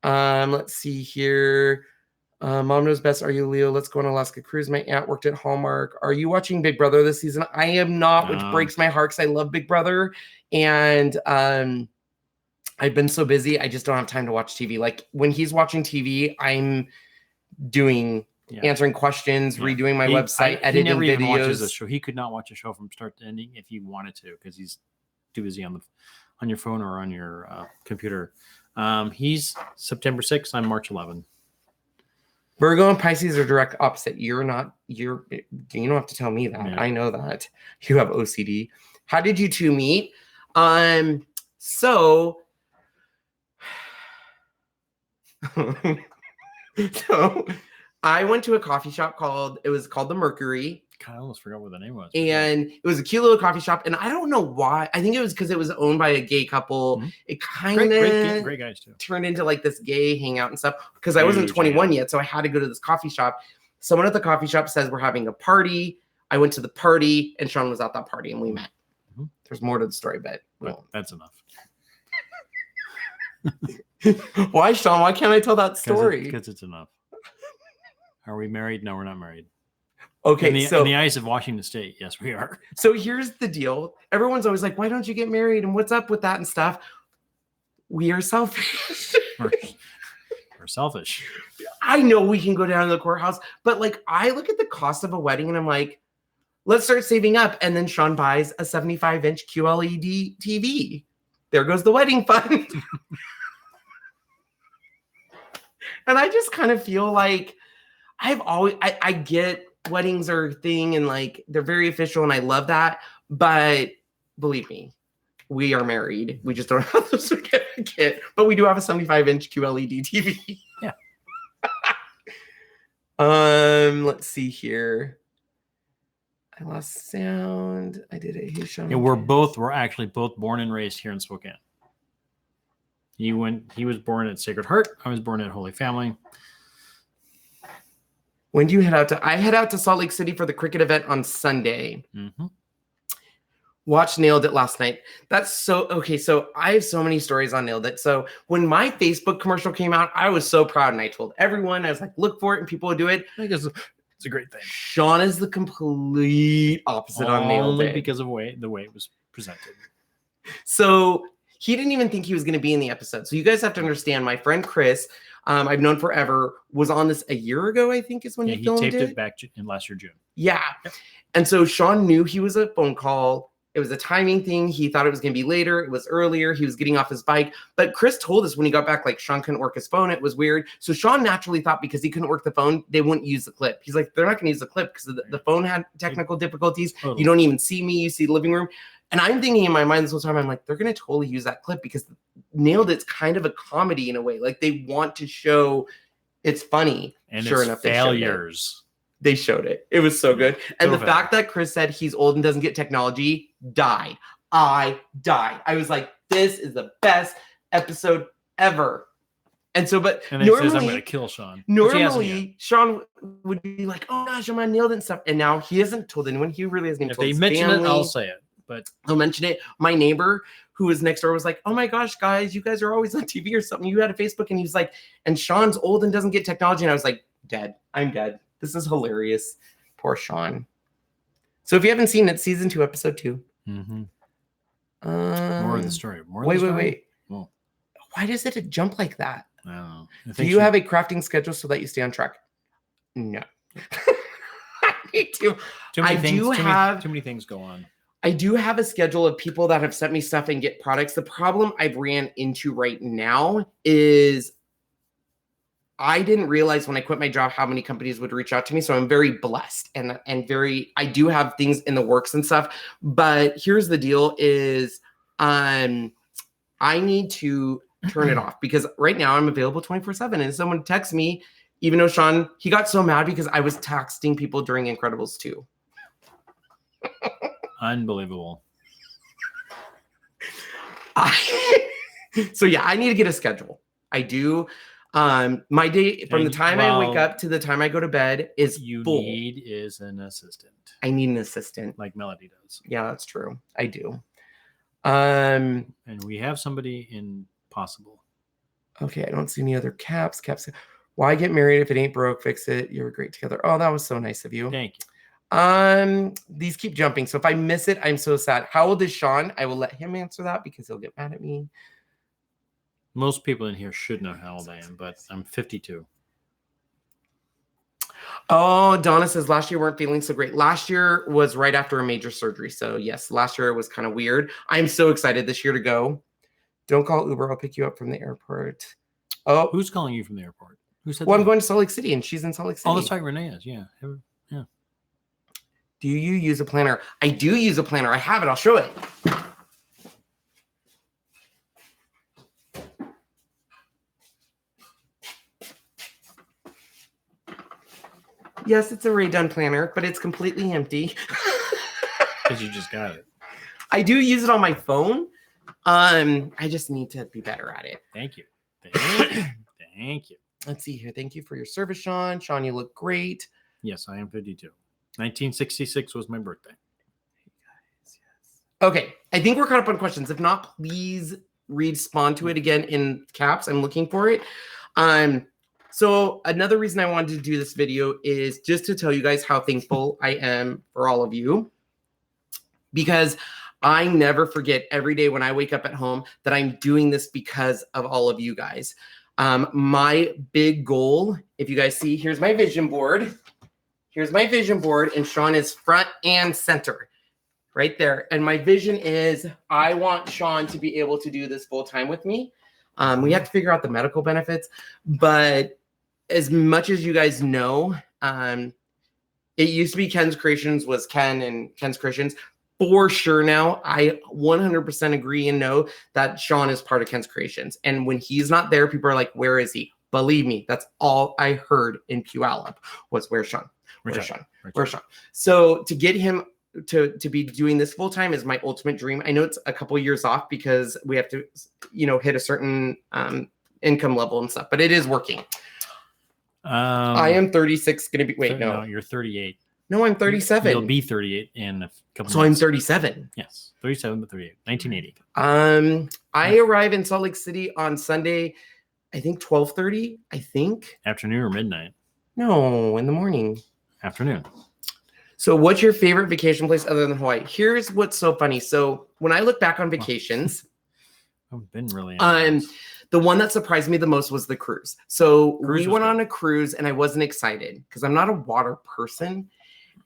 Let's see here. Mom knows best. Are you Leo? Let's go on Alaska cruise. My aunt worked at Hallmark. Are you watching Big Brother this season? I am not, which breaks my heart because I love Big Brother. And I've been so busy. I just don't have time to watch TV. Like when he's watching TV, I'm doing answering questions, redoing my website, editing he never videos. Even watches the show. He could not watch a show from start to ending if he wanted to, because he's too busy on your phone or on your computer. He's September 6th. I'm March 11th. Virgo and Pisces are direct opposite. You don't have to tell me that. Yeah. I know that. You have OCD. How did you two meet? So I went to a coffee shop called the Mercury. God, I almost forgot what the name was. And it was a cute little coffee shop. And I don't know why. I think it was because it was owned by a gay couple. Mm-hmm. It kind of great guys too. Turned into like this gay hangout and stuff because I wasn't 21 yet. So I had to go to this coffee shop. Someone at the coffee shop says we're having a party. I went to the party and Sean was at that party and we met. Mm-hmm. There's more to the story, but that's enough. Why, Sean? Why can't I tell that story? Because it's enough. Are we married? No, we're not married. Okay, in the eyes of Washington State, yes, we are. So here's the deal. Everyone's always like, why don't you get married? And what's up with that and stuff? We are selfish. We're selfish. I know we can go down to the courthouse, but like I look at the cost of a wedding and I'm like, let's start saving up. And then Sean buys a 75-inch QLED TV. There goes the wedding fund. And I just kind of feel like I get weddings are a thing and like they're very official and I love that. But believe me, we are married. We just don't have the certificate, but we do have a 75-inch QLED TV. Yeah. Let's see here. I lost sound. I did it. Yeah, we're actually both born and raised here in Spokane. He was born at Sacred Heart. I was born at Holy Family. When do you head out to? I head out to Salt Lake City for the Cricut event on Sunday. Mm-hmm. Watched Nailed It last night. That's so okay. So I have so many stories on Nailed It. So when my Facebook commercial came out, I was so proud and I told everyone, I was like, look for it and people would do it. I guess it's a great thing. Sean is the complete opposite on Nailed It. Only because of the way it was presented. So he didn't even think he was going to be in the episode. So you guys have to understand, my friend Chris, I've known forever, was on this a year ago, I think is when he filmed it. He taped it back in last year, June. Yeah. Yep. And so Sean knew he was a phone call. It was a timing thing. He thought it was going to be later. It was earlier. He was getting off his bike. But Chris told us when he got back, like, Sean couldn't work his phone. It was weird. So Sean naturally thought because he couldn't work the phone, they wouldn't use the clip. He's like, they're not going to use the clip because the phone had technical difficulties. Totally. You don't even see me. You see the living room. And I'm thinking in my mind this whole time, I'm like, they're going to totally use that clip because Nailed It's kind of a comedy in a way. Like they want to show it's funny. And sure enough, failures. They showed it. It was so good. And the fact that Chris said he's old and doesn't get technology died. I died. I was like, this is the best episode ever. And so, but and then normally, says I'm going to kill Sean. Normally, Sean would be like, oh gosh, I'm on Nailed It and stuff. And now he hasn't told anyone. He really hasn't even told his family. If they mention it, I'll say it. But he'll mention it. My neighbor who was next door was like, oh my gosh, guys, you guys are always on TV or something. You had a Facebook. And he was like, and Sean's old and doesn't get technology. And I was like, dead. I'm dead. This is hilarious. Poor Sean. So if you haven't seen it, season 2, episode 2. Mm-hmm. More of the story. Wait. Well, why does it jump like that? I don't know. Do you have a crafting schedule so that you stay on track? No. I need to. Too many things go on. I do have a schedule of people that have sent me stuff and get products. The problem I've ran into right now is I didn't realize when I quit my job how many companies would reach out to me. So I'm very blessed and I do have things in the works and stuff. But here's the deal is I need to turn it off because right now I'm available 24/7. And someone texts me, even though Sean, he got so mad because I was texting people during Incredibles 2. Unbelievable. So yeah, I need to get a schedule. I do. My day from the time I wake up to the time I go to bed is full. Need is an assistant. I need an assistant. Like Melody does. Yeah, that's true. I do. And we have somebody in possible. Okay, I don't see any other caps. Why get married if it ain't broke? Fix it. You're great together. Oh, that was so nice of you. Thank you. These keep jumping. So if I miss it, I'm so sad. How old is Sean? I will let him answer that because he'll get mad at me. Most people in here should know how old I am, but I'm 52. Oh, Donna says last year weren't feeling so great. Last year was right after a major surgery. So yes, last year it was kind of weird. I'm so excited this year to go. Don't call Uber. I'll pick you up from the airport. Oh, who's calling you from the airport? Who said well, that? I'm going to Salt Lake City and she's in Salt Lake City. Oh, that's right. Renee is. Yeah. Yeah. Do you use a planner? I do use a planner. I have it. I'll show it. Yes, it's a Ray Dunn planner, but it's completely empty. Because you just got it. I do use it on my phone. I just need to be better at it. Thank you. Thank you. Let's see here. Thank you for your service, Sean. Sean, you look great. Yes, I am 52. 1966 was my birthday. Yes. Okay, I think we're caught up on questions. If not, please respond to it again in caps. I'm looking for it. So another reason I wanted to do this video is just to tell you guys how thankful I am for all of you, because I never forget every day when I wake up at home that I'm doing this because of all of you guys. My big goal, if you guys see, here's my vision board. Here's my vision board, and Sean is front and center right there. And my vision is I want Sean to be able to do this full time with me. We have to figure out the medical benefits, but as much as you guys know, it used to be Ken's Creations was Ken and Ken's Creations. For sure now, I 100% agree and know that Sean is part of Ken's Creations. And when he's not there, people are like, where is he? Believe me, that's all I heard in Puyallup was, where's Sean? Where's Sean? Where's Sean? So to get him to be doing this full time is my ultimate dream. I know it's a couple years off because we have to, hit a certain income level and stuff, but it is working. I am 36. Going to be no, you're 38. No, I'm 37. You'll be 38 in a couple. So months. I'm 37. Yes, 37 to 38. 1980. I arrive in Salt Lake City on Sunday. I think 12:30. I think afternoon or midnight. No, in the morning. Afternoon. So what's your favorite vacation place other than Hawaii? Here's what's so funny. So when I look back on vacations, I've been really the one that surprised me the most was the cruise. So we went on a cruise and I wasn't excited because I'm not a water person.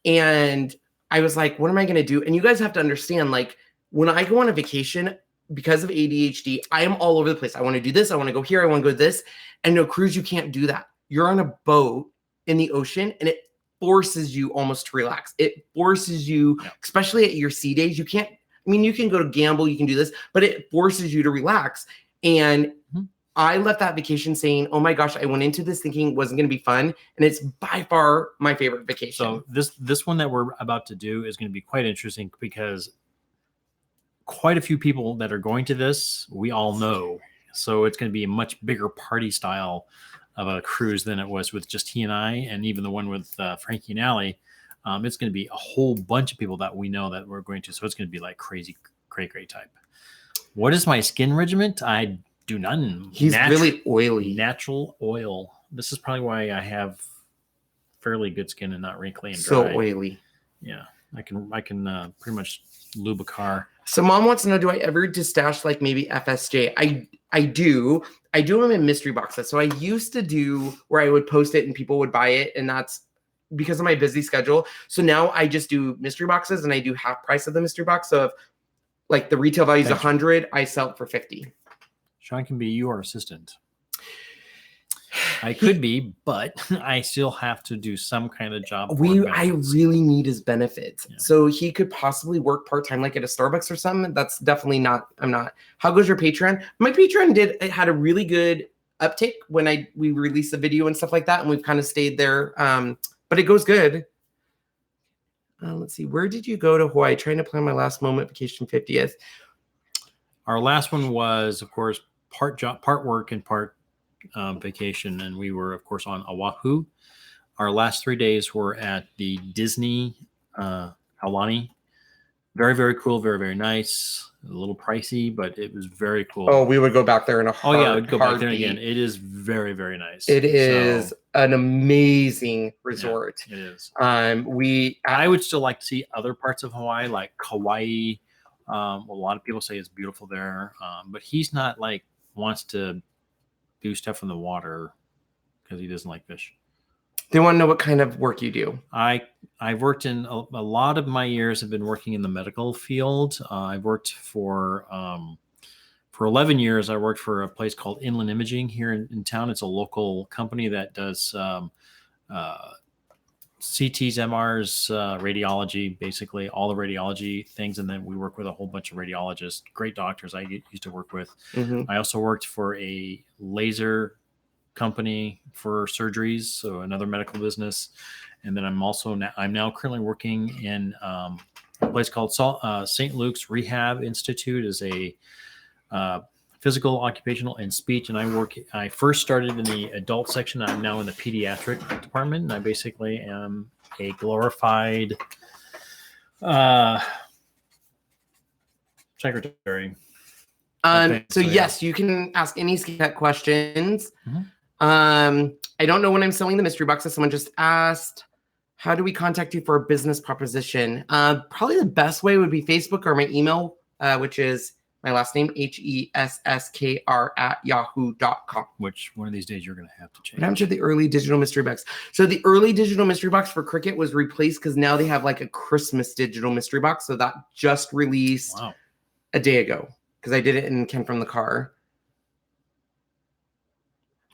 And I was like, what am I going to do? And you guys have to understand, like, when I go on a vacation, because of ADHD, I am all over the place. I want to do this. I want to go here. I want to go this. And no cruise, you can't do that. You're on a boat in the ocean and it forces you almost to relax. It forces you, especially at your sea days, you can't, you can go to gamble, you can do this, but it forces you to relax. And I left that vacation saying, oh my gosh, I went into this thinking it wasn't going to be fun. And it's by far my favorite vacation. So this one that we're about to do is going to be quite interesting because quite a few people that are going to this, we all know. So it's going to be a much bigger party style of a cruise than it was with just he and I, and even the one with Frankie and Allie. It's going to be a whole bunch of people that we know that we're going to. So it's going to be like crazy, great type. What is my skin regimen? I do none. He's really oily. Natural oil. This is probably why I have fairly good skin and not wrinkly and dry. So oily. Yeah, I can pretty much lube a car. So mom wants to know, do I ever stash like maybe FSJ? I do. I do them in mystery boxes. So I used to do where I would post it and people would buy it, and that's because of my busy schedule. So now I just do mystery boxes and I do half price of the mystery box. So if like the retail value is 100, I sell it for 50. Sean can be your assistant. I could be, but I still have to do some kind of job. I really need his benefits. Yeah. So he could possibly work part-time, like at a Starbucks or something. That's definitely not, I'm not. How goes your Patreon? My Patreon had a really good uptick when we released the video and stuff like that. And we've kind of stayed there. But it goes good. Let's see. Where did you go to Hawaii? Trying to plan my last moment vacation 50th. Our last one was, of course, part job, part work, and part vacation, and we were, of course, on Oahu. Our last 3 days were at the Disney Aulani. Very, very cool. Very, very nice. A little pricey, but it was very cool. Oh, we would go back there in a heartbeat. Oh yeah, I would go back there again. It is very, very nice. It is an amazing resort. Yeah, it is. I would still like to see other parts of Hawaii, like Kauai. A lot of people say it's beautiful there, but he's not like wants to do stuff in the water because he doesn't like fish. They want to know what kind of work you do. I've worked in a lot of my years have been working in the medical field. I've worked for 11 years. I worked for a place called Inland Imaging here in town. It's a local company that does CTs, MRs, radiology, basically all the radiology things. And then we work with a whole bunch of radiologists, great doctors I used to work with. I also worked for a laser company for surgeries, so another medical business. And then I'm now currently working in a place called St. Luke's Rehab Institute, is a physical, occupational, and speech. And I first started in the adult section. I'm now in the pediatric department, and I basically am a glorified secretary. Yes, you can ask any Cat questions. I don't know when I'm selling the mystery boxes. Someone just asked, how do we contact you for a business proposition? Probably the best way would be Facebook or my email, which is my last name, HESSKR@yahoo.com. Which one of these days you're going to have to change. What happened to the early digital mystery box? So the early digital mystery box for Cricut was replaced because now they have like a Christmas digital mystery box. So that just released a day ago because I did it in Ken from the Car.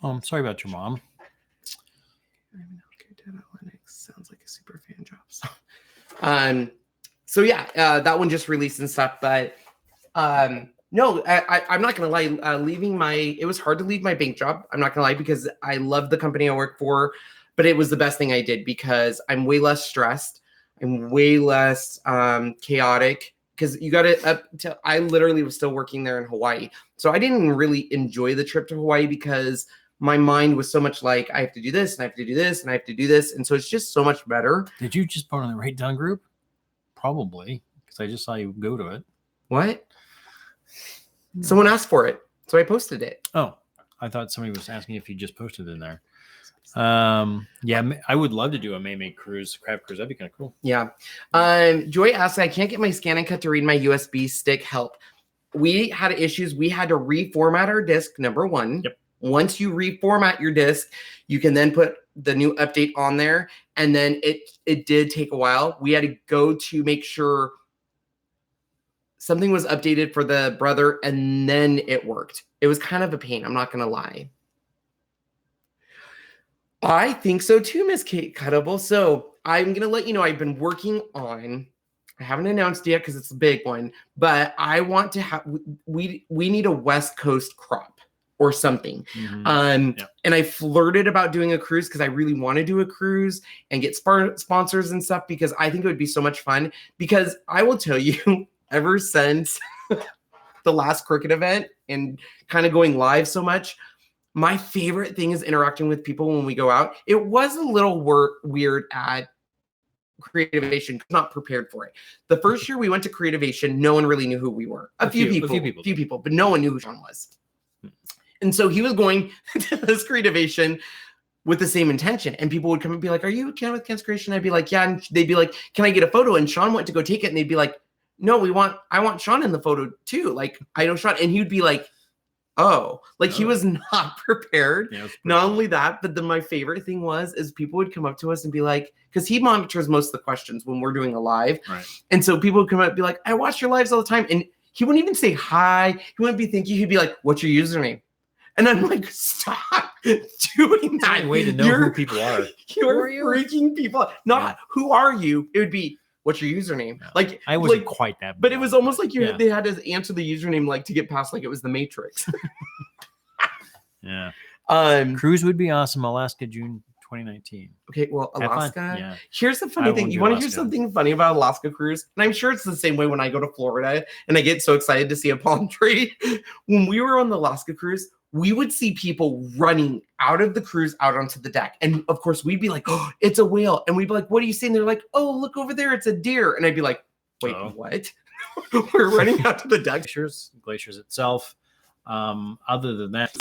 Oh, I'm sorry about your mom. Sounds like a super fan job. So yeah, that one just released and stuff. But no, I'm not gonna lie. It was hard to leave my bank job. I'm not gonna lie because I love the company I work for, but it was the best thing I did because I'm way less stressed. I'm way less chaotic. Because you got it I literally was still working there in Hawaii, so I didn't really enjoy the trip to Hawaii because my mind was so much like, I have to do this and I have to do this and I have to do this. And so it's just so much better. Did you just put on the Write Down group? Probably, because I just saw you go to it. What? Someone asked for it, so I posted it. Oh, I thought somebody was asking if you just posted it in there. Yeah, I would love to do a May cruise, crab cruise. That'd be kind of cool. Yeah. Joy asked, I can't get my scan and cut to read my USB stick. Help. We had issues. We had to reformat our disk, number one. Yep. Once you reformat your disk, you can then put the new update on there. And then it did take a while. We had to go to make sure something was updated for the brother, and then it worked. It was kind of a pain. I'm not going to lie. I think so too, Miss Kate Cuttable. So I'm going to let you know I've been working on, I haven't announced yet because it's a big one, but I want to have, we need a West Coast crop or something. And I flirted about doing a cruise because I really want to do a cruise and get sponsors and stuff because I think it would be so much fun. Because I will tell you, ever since the last Cricut event and kind of going live so much, my favorite thing is interacting with people when we go out. It was a little weird at Creativation, not prepared for it. The first year we went to Creativation, no one really knew who we were. A few people, but no one knew who Sean was. And so he was going to this Creativation with the same intention. And people would come and be like, are you Ken with Ken's Creation? I'd be like, yeah. And they'd be like, can I get a photo? And Sean went to go take it. And they'd be like, no, I want Sean in the photo too. Like, I know Sean. And he would be like, oh, like he was not prepared. Yeah, not only that, but then my favorite thing is people would come up to us and be like, because he monitors most of the questions when we're doing a live. Right. And so people would come up and be like, I watch your lives all the time. And he wouldn't even say hi. He wouldn't be thank you. He'd be like, what's your username? And I'm like, stop doing that. Way to know who people are. You're freaking people out. Not who are you? It would be, what's your username? No, like I wasn't quite that. But it was almost like they had to answer the username like to get past like it was the Matrix. Yeah. Cruise would be awesome. Alaska, June 2019. Okay, well, Alaska. Here's the funny thing. You want to hear something funny about Alaska cruise? And I'm sure it's the same way when I go to Florida and I get so excited to see a palm tree. When we were on the Alaska cruise, we would see people running out of the cruise out onto the deck. And of course, we'd be like, oh, it's a whale. And we'd be like, what are you seeing? They're like, oh, look over there. It's a deer. And I'd be like, wait, what? We're running out to the deck. Glaciers itself. Other than that,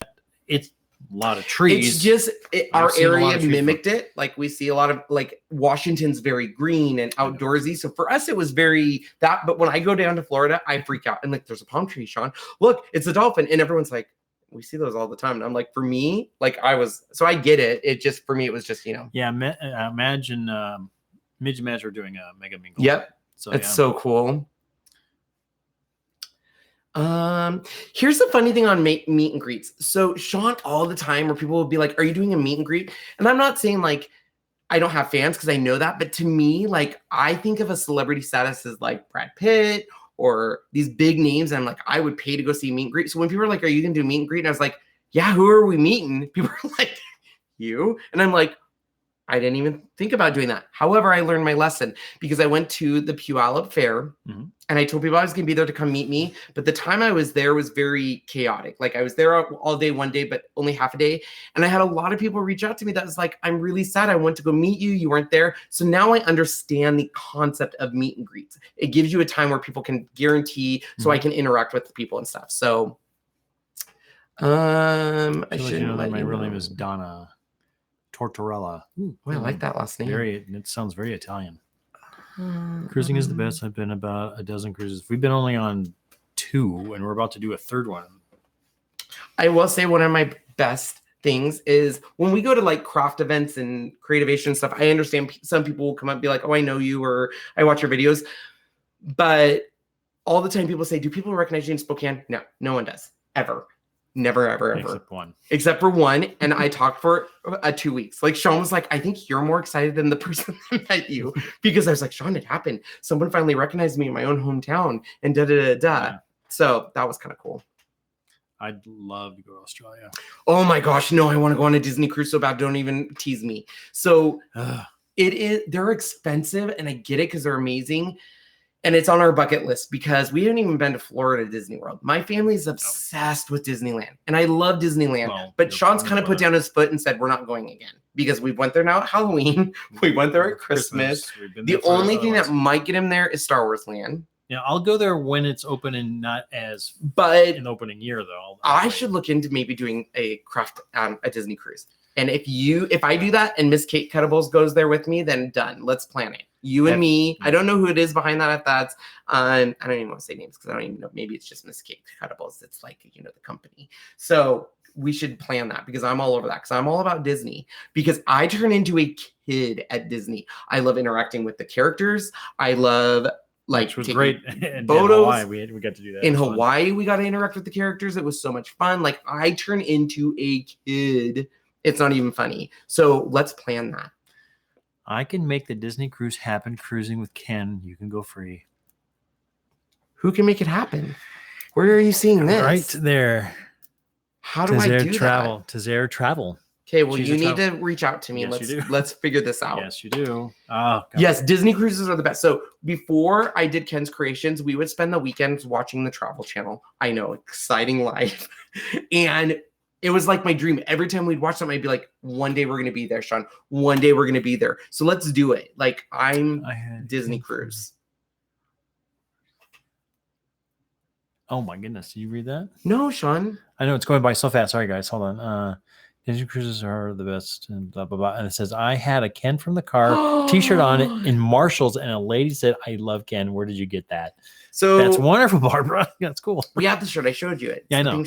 it's a lot of trees. It's just our area mimicked it. Like we see a lot of like Washington's very green and outdoorsy. So for us, it was very that. But when I go down to Florida, I freak out. And like, there's a palm tree, Sean. Look, it's a dolphin. And everyone's like, we see those all the time. And I'm like, for me, like so I get it. It just, for me, it was just, Yeah. Imagine we're doing a mega mingle. Yep. So it's so cool. Here's the funny thing on meet and greets. So Sean, all the time where people will be like, are you doing a meet and greet? And I'm not saying like, I don't have fans because I know that. But to me, like, I think of a celebrity status as like Brad Pitt or these big names. And I'm like, I would pay to go see meet and greet. So when people are like, are you going to do meet and greet? And I was like, yeah, who are we meeting? People are like, you. And I'm like, I didn't even think about doing that. However, I learned my lesson because I went to the Puyallup Fair and I told people I was going to be there to come meet me. But the time I was there was very chaotic. Like I was there all day, one day, but only half a day. And I had a lot of people reach out to me that was like, I'm really sad. I went to go meet you. You weren't there. So now I understand the concept of meet and greets. It gives you a time where people can guarantee so I can interact with the people and stuff. So I should know that my real name is Donna Tortorella. Ooh, I like that last name. It sounds very Italian. Cruising is the best. I've been about a dozen cruises. We've been only on 2, and we're about to do a 3rd one. I will say one of my best things is when we go to like craft events and creativation stuff. I understand some people will come up and be like, "Oh, I know you," or "I watch your videos," but all the time people say, "Do people recognize you in Spokane?" No, no one does ever. Never, ever, ever. Except for one. And I talked for 2 weeks. Like Sean was like, I think you're more excited than the person that met you. Because I was like, Sean, it happened. Someone finally recognized me in my own hometown and da-da-da-da. Yeah. So that was kind of cool. I'd love to go to Australia. Oh my gosh, no, I want to go on a Disney cruise so bad. Don't even tease me. So they're expensive and I get it because they're amazing. And it's on our bucket list because we haven't even been to Florida Disney World. My family is obsessed with Disneyland. And I love Disneyland. But Sean's kind of put down his foot and said, we're not going again. Because we went there now at Halloween. We went there at Christmas. The only thing that might get him there is Star Wars Land. Yeah, I'll go there when it's open and not as an opening year, though. I should look into maybe doing a a Disney cruise. And if I do that and Miss Kate Cuttables goes there with me, then done. Let's plan it. You and me. I don't know who it is behind that. If that's, I don't even want to say names because I don't even know. Maybe it's just Miss Kate Cuttables. It's like, the company. So we should plan that because I'm all over that because I'm all about Disney because I turn into a kid at Disney. I love interacting with the characters. I love which was great. And photos. We got to do that. In Hawaii, we got to interact with the characters. It was so much fun. Like I turn into a kid. It's not even funny. So let's plan that. I can make the Disney cruise happen. Cruising with Ken. You can go free. Who can make it happen? Where are you seeing this? Right there. How do I do Travel. that? Tazare Travel. Okay, well, you need to reach out to me. Yes, let's figure this out. Yes, you do. Oh, yes, Disney cruises are the best. So before I did Ken's Creations, we would spend the weekends watching the Travel Channel. I know, exciting life. And it was like my dream. Every time we'd watch something, I'd be like, one day we're going to be there, Sean. One day we're going to be there. So let's do it. Like I'm Disney cruise. Oh my goodness. Did you read that? No, Sean. I know it's going by so fast. Sorry, guys. Hold on. Disney cruises are the best and blah, blah, blah. And it says, I had a Ken from the car t-shirt on it in Marshall's. And a lady said, I love Ken. Where did you get that? So that's wonderful, Barbara. That's cool. We have the shirt. I showed you it. Yeah, I know.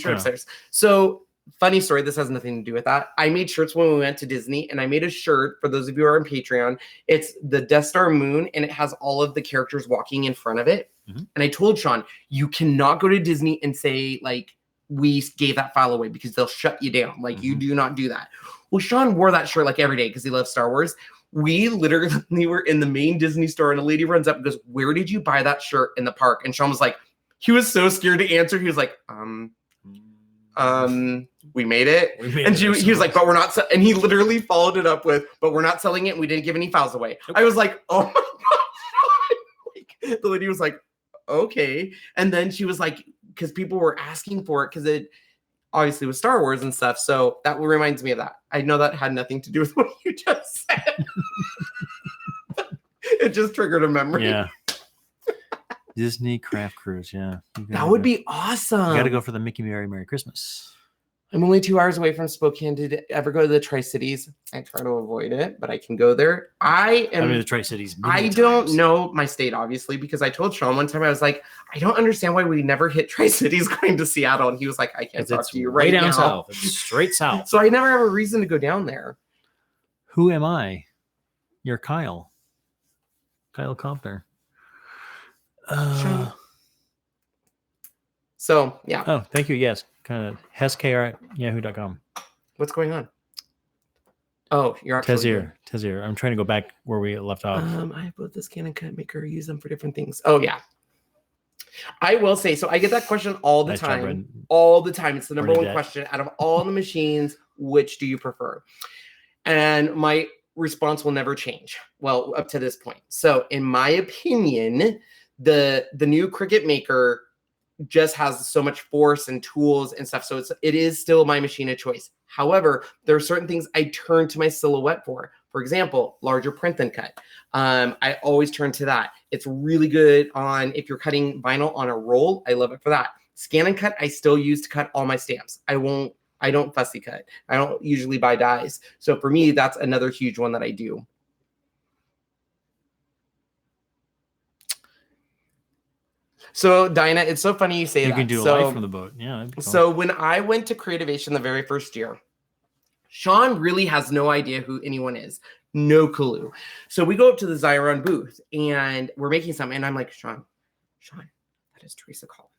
So funny story. This has nothing to do with that. I made shirts when we went to Disney and I made a shirt for those of you who are on Patreon. It's the Death Star moon and it has all of the characters walking in front of it. Mm-hmm. And I told Sean, you cannot go to Disney and say like, we gave that file away because they'll shut you down. Like you do not do that. Well, Sean wore that shirt like every day because he loves Star Wars. We literally were in the main Disney store and a lady runs up and goes, where did you buy that shirt in the park? And Sean was like, he was so scared to answer. He was like, we made it. And he was like, but we're not. And he literally followed it up with, but we're not selling it. And we didn't give any files away. Nope. I was like, oh my God. The lady was like, okay. And then she was like, because people were asking for it because it obviously was Star Wars and stuff. So that reminds me of that. I know that had nothing to do with what you just said. It just triggered a memory. Yeah. Disney Craft Cruise. Yeah. That would be awesome. You got to go for the Mickey Merry Christmas. I'm only 2 hours away from Spokane. Did it ever go to the Tri-Cities? I try to avoid it, but I can go there. I mean, the Tri-Cities. I don't know my state, obviously, because I told Sean one time, I was like, I don't understand why we never hit Tri-Cities going to Seattle. And he was like, I can't talk to you right down now. South. It's straight south. So I never have a reason to go down there. Who am I? You're Kyle. Kyle Compner. So, yeah. Oh, thank you. Yes. Kind of heskr@yahoo.com. What's going on? Oh, you're actually Tezier. I'm trying to go back where we left off. I have both the scan and cut maker, use them for different things. Oh, yeah. I will say, so I get that question all the time. All the time. It's the number one question. Out of all the machines, which do you prefer? And my response will never change. Well, up to this point. So in my opinion, the new Cricut maker just has so much force and tools and stuff. So it is still my machine of choice. However, there are certain things I turn to my Silhouette for. For example, larger print than cut. I always turn to that. It's really good on if you're cutting vinyl on a roll. I love it for that. Scan and cut, I still use to cut all my stamps. I don't fussy cut. I don't usually buy dies. So for me, that's another huge one that I do. So Dinah, it's so funny you say that. You can do a live from the boat. Yeah. Cool. So when I went to Creativation the very first year, Sean really has no idea who anyone is. No clue. So we go up to the Xyron booth and we're making something. And I'm like, Sean, that is Teresa Collins.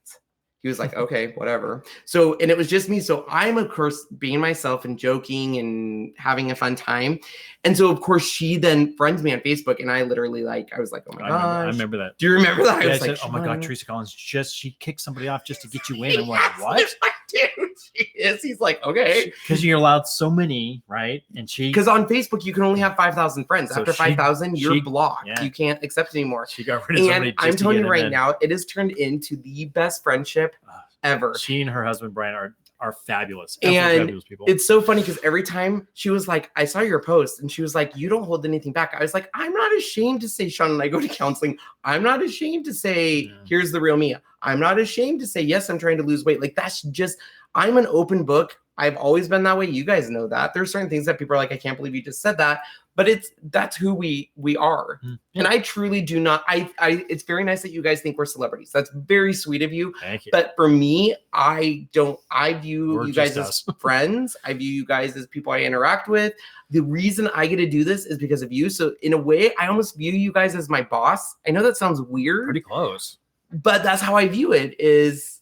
He was like, okay, whatever. So, and it was just me. So I'm, of course, being myself and joking and having a fun time. And so, of course, she then friends me on Facebook. And I literally I was like, oh my gosh. I remember that. Do you remember that? Yeah, I was like, oh my God, Teresa Collins, she kicked somebody off just to get you in. I'm like, what? Dude, she is. He's like, okay. Because you're allowed so many, right? And because on Facebook, you can only have 5,000 friends. So after 5,000, you're blocked. Yeah. You can't accept anymore. She got rid of somebody. I'm telling you right now, it has turned into the best friendship ever. She and her husband Brian are fabulous. And fabulous people. It's so funny because every time she was like, I saw your post, and she was like, you don't hold anything back. I was like, I'm not ashamed to say, Sean and I go to counseling. I'm not ashamed to say, here's the real me. I'm not ashamed to say, yes, I'm trying to lose weight. Like, that's just, I'm an open book. I've always been that way. You guys know that. There's certain things that people are like, I can't believe you just said that. But that's who we are. And I truly do not. It's very nice that you guys think we're celebrities. That's very sweet of you. Thank you. But for me, I view you guys as friends. I view you guys as people I interact with. The reason I get to do this is because of you. So in a way, I almost view you guys as my boss. I know that sounds weird. Pretty close. But that's how I view it, is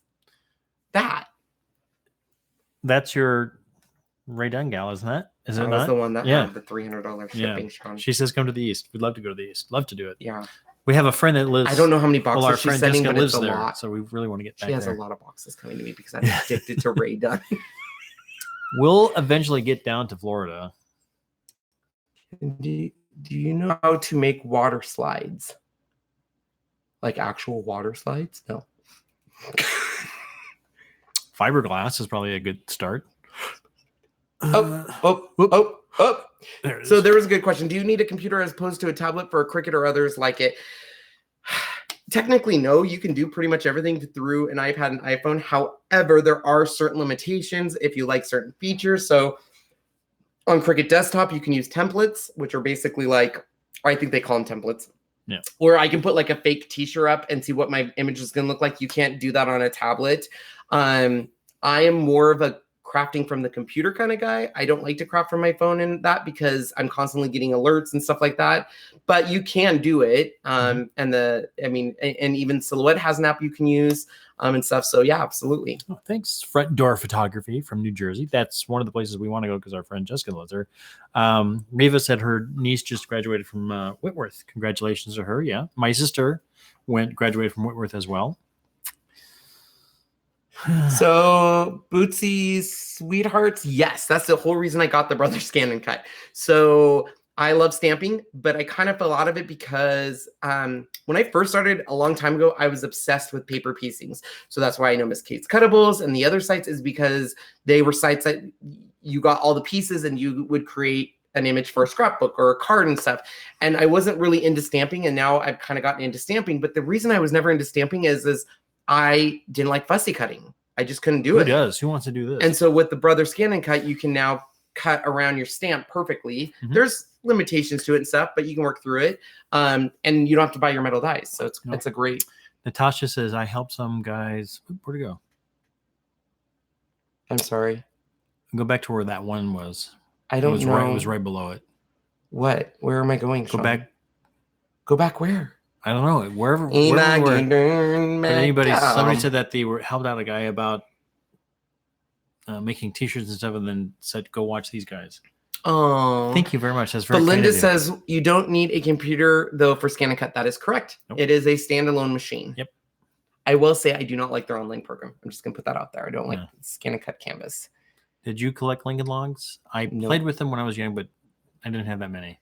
that. That's your Ray Dunn gal, isn't that? Is it not? That was the one that had the $300 shipping, Sean. She says come to the East. We'd love to go to the East. Love to do it. Yeah. We have a friend that lives. I don't know how many boxes our she's friend sending, Jessica but lives it's a there, lot. so we really want to get back there. She has there. a lot of boxes coming to me because I'm addicted to Ray Dunn. We'll eventually get down to Florida. Do you know how to make water slides? Like actual water slides? No. Fiberglass is probably a good start. So there was a good question. Do you need a computer as opposed to a tablet for a Cricut or others like it? Technically, no. You can do pretty much everything through an iPad and iPhone. However, there are certain limitations if you like certain features. So on Cricut Desktop, you can use templates, which are basically like, I think they call them templates. Yeah. Where I can put like a fake t-shirt up and see what my image is going to look like. You can't do that on a tablet. I am more of a crafting from the computer kind of guy. I don't like to craft from my phone and that because I'm constantly getting alerts and stuff like that. But you can do it. And even Silhouette has an app you can use and stuff. So yeah, absolutely. Oh, thanks. Front Door Photography from New Jersey. That's one of the places we want to go because our friend Jessica lives there. Reva said her niece just graduated from Whitworth. Congratulations to her. Yeah. My sister graduated from Whitworth as well. So Bootsy Sweethearts, yes, that's the whole reason I got the Brother Scan and Cut. So I love stamping, but I kind of fell out of it because when I first started a long time ago, I was obsessed with paper piecings. So that's why I know Miss Kate's Cuttables and the other sites is because they were sites that you got all the pieces and you would create an image for a scrapbook or a card and stuff. And I wasn't really into stamping, and now I've kind of gotten into stamping. But the reason I was never into stamping is I didn't like fussy cutting. I just couldn't do Who it. does? Who wants to do this? And so with the Brother Scan and Cut, you can now cut around your stamp perfectly. There's limitations to it and stuff, but you can work through it. And you don't have to buy your metal dies. So it's a great. Natasha says, I help some guys. Where'd it go? I'm sorry. Go back to where that one was. I don't know. It was right below it. What? Where am I going? Go back. Go back where? I don't know. Wherever we were. Somebody said that they helped out a guy about making t-shirts and stuff, and then said, go watch these guys. Oh, thank you very much. That's very. But Linda says you don't need a computer though for Scan and Cut. That is correct. Nope. It is a standalone machine. Yep. I will say I do not like their online program. I'm just gonna put that out there. I don't like Scan and Cut Canvas. Did you collect Lincoln Logs? I played with them when I was young, but I didn't have that many.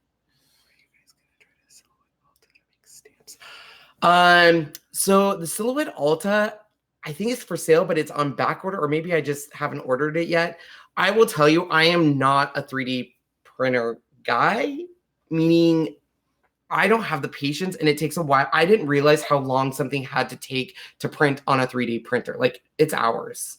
So the Silhouette Alta, I think it's for sale, but it's on back order, or maybe I just haven't ordered it yet. I will tell you, I am not a 3D printer guy, meaning I don't have the patience and it takes a while. I didn't realize how long something had to take to print on a 3D printer. Like, it's hours.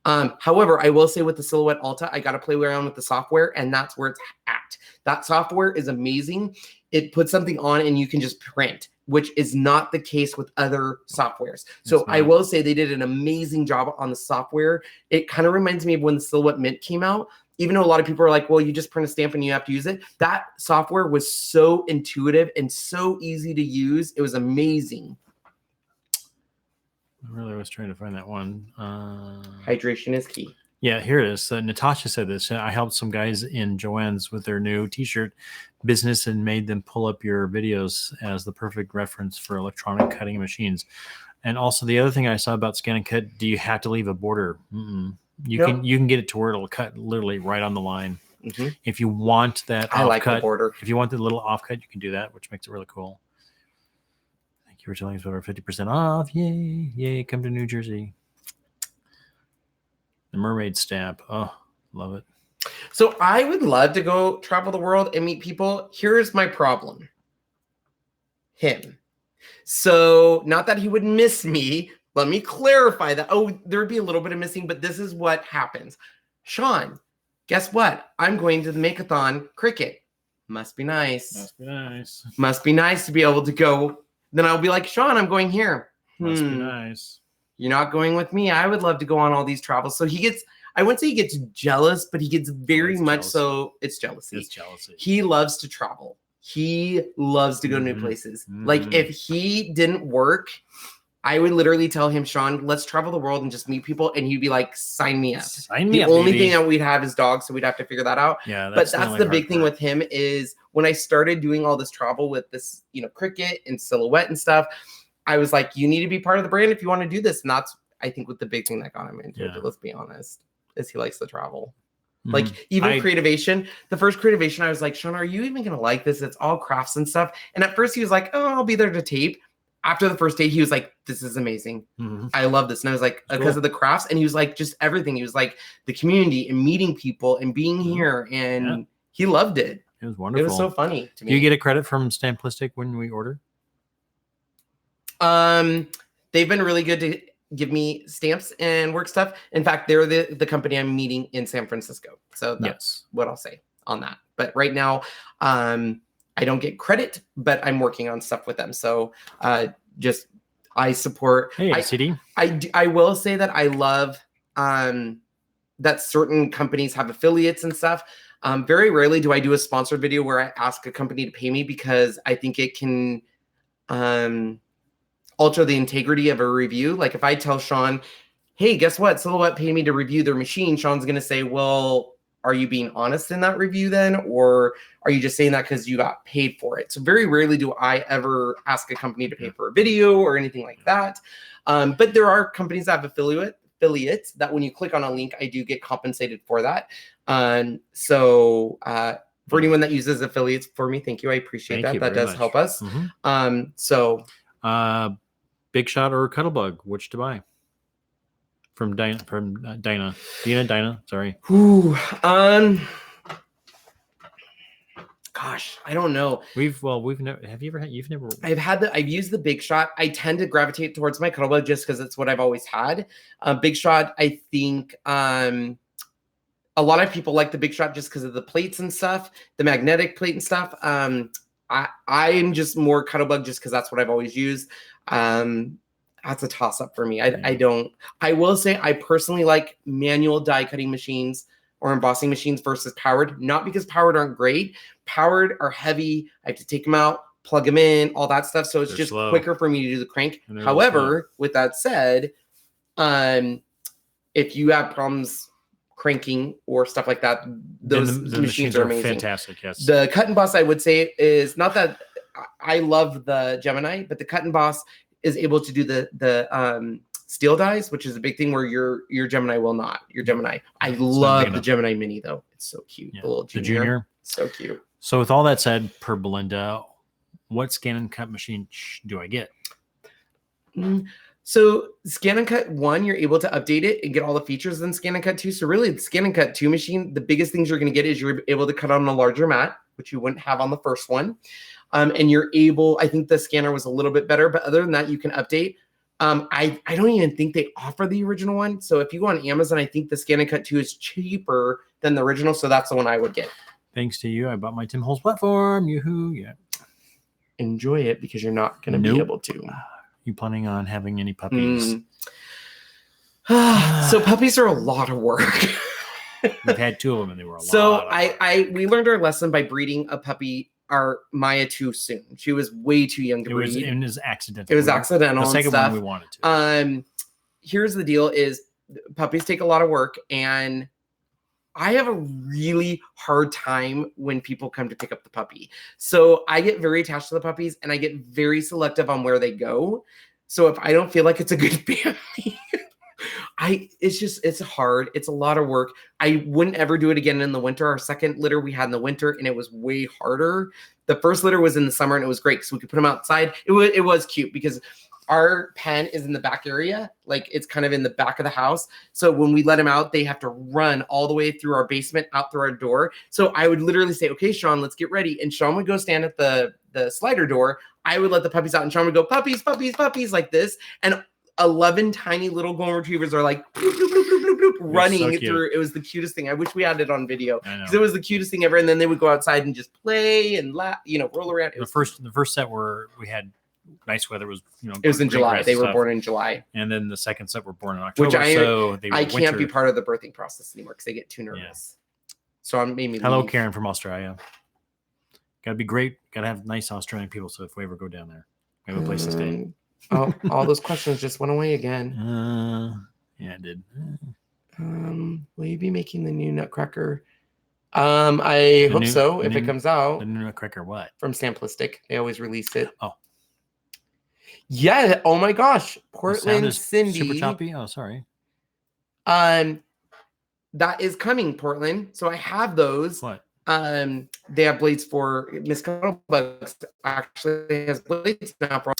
However, I will say with the Silhouette Alta, I got to play around with the software, and that's where it's at. That software is amazing. It puts something on and you can just print, which is not the case with other softwares. So I will say they did an amazing job on the software. It kind of reminds me of when the Silhouette Mint came out. Even though a lot of people are like, well, you just print a stamp and you have to use it. That software was so intuitive and so easy to use. It was amazing. I really was trying to find that one. Hydration is key. Yeah, here it is. Natasha said this. I helped some guys in Joann's with their new t-shirt business and made them pull up your videos as the perfect reference for electronic cutting machines. And also the other thing I saw about Scan and Cut, do you have to leave a border? You can get it to where it'll cut literally right on the line. If you want that the border. If you want the little offcut, you can do that, which makes it really cool. Thank you for telling us about our 50% off. Yay, yay, come to New Jersey. The mermaid stamp. Oh, love it. So I would love to go travel the world and meet people. Here's my problem. Him. So not that he would miss me. Let me clarify that. Oh, there'd be a little bit of missing, but this is what happens. Sean, guess what? I'm going to the Makeathon Cricut. Must be nice. Must be nice. Must be nice to be able to go. Then I'll be like, Sean, I'm going here. Must be nice. You're not going with me. I would love to go on all these travels. So he gets, I wouldn't say he gets jealous, but he gets very much jealousy. So it's jealousy. It's jealousy. He loves to travel. He loves to go to new places. Like if he didn't work, I would literally tell him, Sean, let's travel the world and just meet people. And he'd be like, sign me up. Sign me up, the only baby. thing that we'd have is dogs. So we'd have to figure that out. Yeah, but that's the big thing with him is when I started doing all this travel with this, Cricut and Silhouette and stuff, I was like, you need to be part of the brand if you want to do this. And that's, I think, what the big thing that got him into it, let's be honest, is he likes to travel. Like even Creativation, the first Creativation, I was like, Sean, are you even going to like this? It's all crafts and stuff. And at first he was like, oh, I'll be there to tape. After the first day, he was like, this is amazing. I love this. And I was like, because of the crafts. And he was like, just everything. He was like the community and meeting people and being here. And he loved it. It was wonderful. It was so funny to me. Do you get a credit from Stamplistic when we order? They've been really good to give me stamps and work stuff. In fact, they're the company I'm meeting in San Francisco. So that's what I'll say on that. But right now, I don't get credit, but I'm working on stuff with them. So I support. Hey, CD. I will say that I love that certain companies have affiliates and stuff. Very rarely do I do a sponsored video where I ask a company to pay me because I think it can alter the integrity of a review. Like if I tell Sean, hey, guess what? Silhouette paid me to review their machine. Sean's going to say, well, are you being honest in that review then? Or are you just saying that because you got paid for it? So very rarely do I ever ask a company to pay for a video or anything like that. But there are companies that have affiliates that when you click on a link, I do get compensated for that. So for anyone that uses affiliates for me, thank you. I appreciate that. That does help us. Big Shot or Cuttlebug, which to buy? From Dinah. Sorry. Gosh, I don't know. We've never. Have you ever had? You've never. I've used the Big Shot. I tend to gravitate towards my Cuttlebug just because it's what I've always had. Big Shot, I think. A lot of people like the Big Shot just because of the plates and stuff, the magnetic plate and stuff. I'm just more Cuttlebug just because that's what I've always used. That's a toss up for me. I will say I personally like manual die cutting machines or embossing machines versus powered, not because powered aren't great. Powered are heavy. I have to take them out, plug them in, all that stuff. So it's just slow. Quicker for me to do the crank. However, with that said, if you have problems cranking or stuff like that, those the machines are amazing. Fantastic. Yes. The cut and boss, I would say, is not that I love the Gemini, but the cut and boss is able to do the steel dies, which is a big thing where your Gemini will not. Your Gemini. I love the Gemini Mini though. It's so cute. Yeah. The little junior. So cute. So with all that said, per Belinda, what scan and cut machine do I get? So Scan and Cut 1, you're able to update it and get all the features in Scan and Cut 2. So really the Scan and Cut 2 machine, the biggest things you're going to get is you're able to cut on a larger mat, which you wouldn't have on the first one. And you're able, I think the scanner was a little bit better, but other than that, you can update. I don't even think they offer the original one. So if you go on Amazon, I think the Scan and Cut 2 is cheaper than the original. So that's the one I would get. Thanks to you, I bought my Tim Holtz platform. Yoo-hoo, yeah. Enjoy it because you're not going to be able to. You planning on having any puppies? So puppies are a lot of work. We've had 2 of them and they were a lot. So we learned our lesson by breeding a puppy, our Maya, too soon. She was way too young to breed. It was accidental. It was accidental. The second one we wanted to. Here's the deal: is puppies take a lot of work, and I have a really hard time when people come to pick up the puppy. So I get very attached to the puppies and I get very selective on where they go. So if I don't feel like it's a good family, it's hard. It's a lot of work. I wouldn't ever do it again in the winter. Our second litter we had in the winter and it was way harder. The first litter was in the summer and it was great because we could put them outside. It was cute because our pen is in the back area, like it's kind of in the back of the house. So when we let them out, they have to run all the way through our basement, out through our door. So I would literally say, okay, Sean, let's get ready. And Sean would go stand at the slider door. I would let the puppies out and Sean would go, puppies, puppies, puppies, like this. And 11 tiny little golden retrievers are like bloop, bloop, bloop, bloop, bloop, bloop, running through. It was the cutest thing. I wish we had it on video because it was the cutest thing ever. And then they would go outside and just play and laugh, roll around. The first set we had nice weather was, it was in July. They were born in July. And then the second set were born in October. Which I can't be part of the birthing process anymore because they get too nervous. Yeah. So I'm maybe Hello, Karen from Australia. Gotta be great. Gotta have nice Australian people. So if we ever go down there, we have a place to stay. All those questions just went away again. Yeah, it did. Will you be making the new Nutcracker? I hope so. If it comes out. The new Nutcracker what? From Samplistic. They always release it. Oh. Yeah. Oh my gosh. Portland Cindy. Super choppy. Oh, sorry. That is coming, Portland. So I have those. What? They have blades for Miss Cuddlebugs. Actually has blades now for.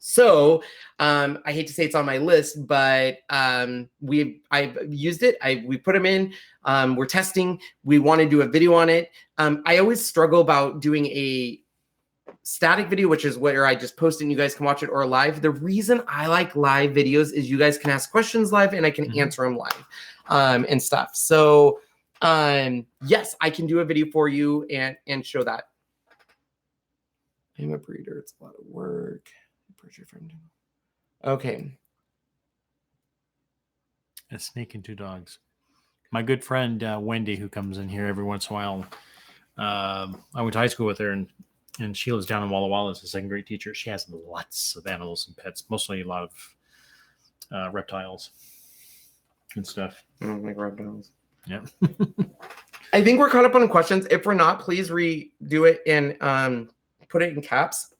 So I hate to say it's on my list, but I've used it. We put them in. We're testing. We want to do a video on it. I always struggle about doing a static video, which is where I just post it and you guys can watch it, or live. The reason I like live videos is you guys can ask questions live and I can answer them live and stuff. So yes, I can do a video for you and show that. I'm a breeder. It's a lot of work. Okay. A snake and 2 dogs. My good friend Wendy, who comes in here every once in a while. I went to high school with her, and she lives down in Walla Walla as a second grade teacher. She has lots of animals and pets, mostly a lot of reptiles and stuff. I don't like reptiles. Yeah. I think we're caught up on questions. If we're not, please redo it and put it in caps.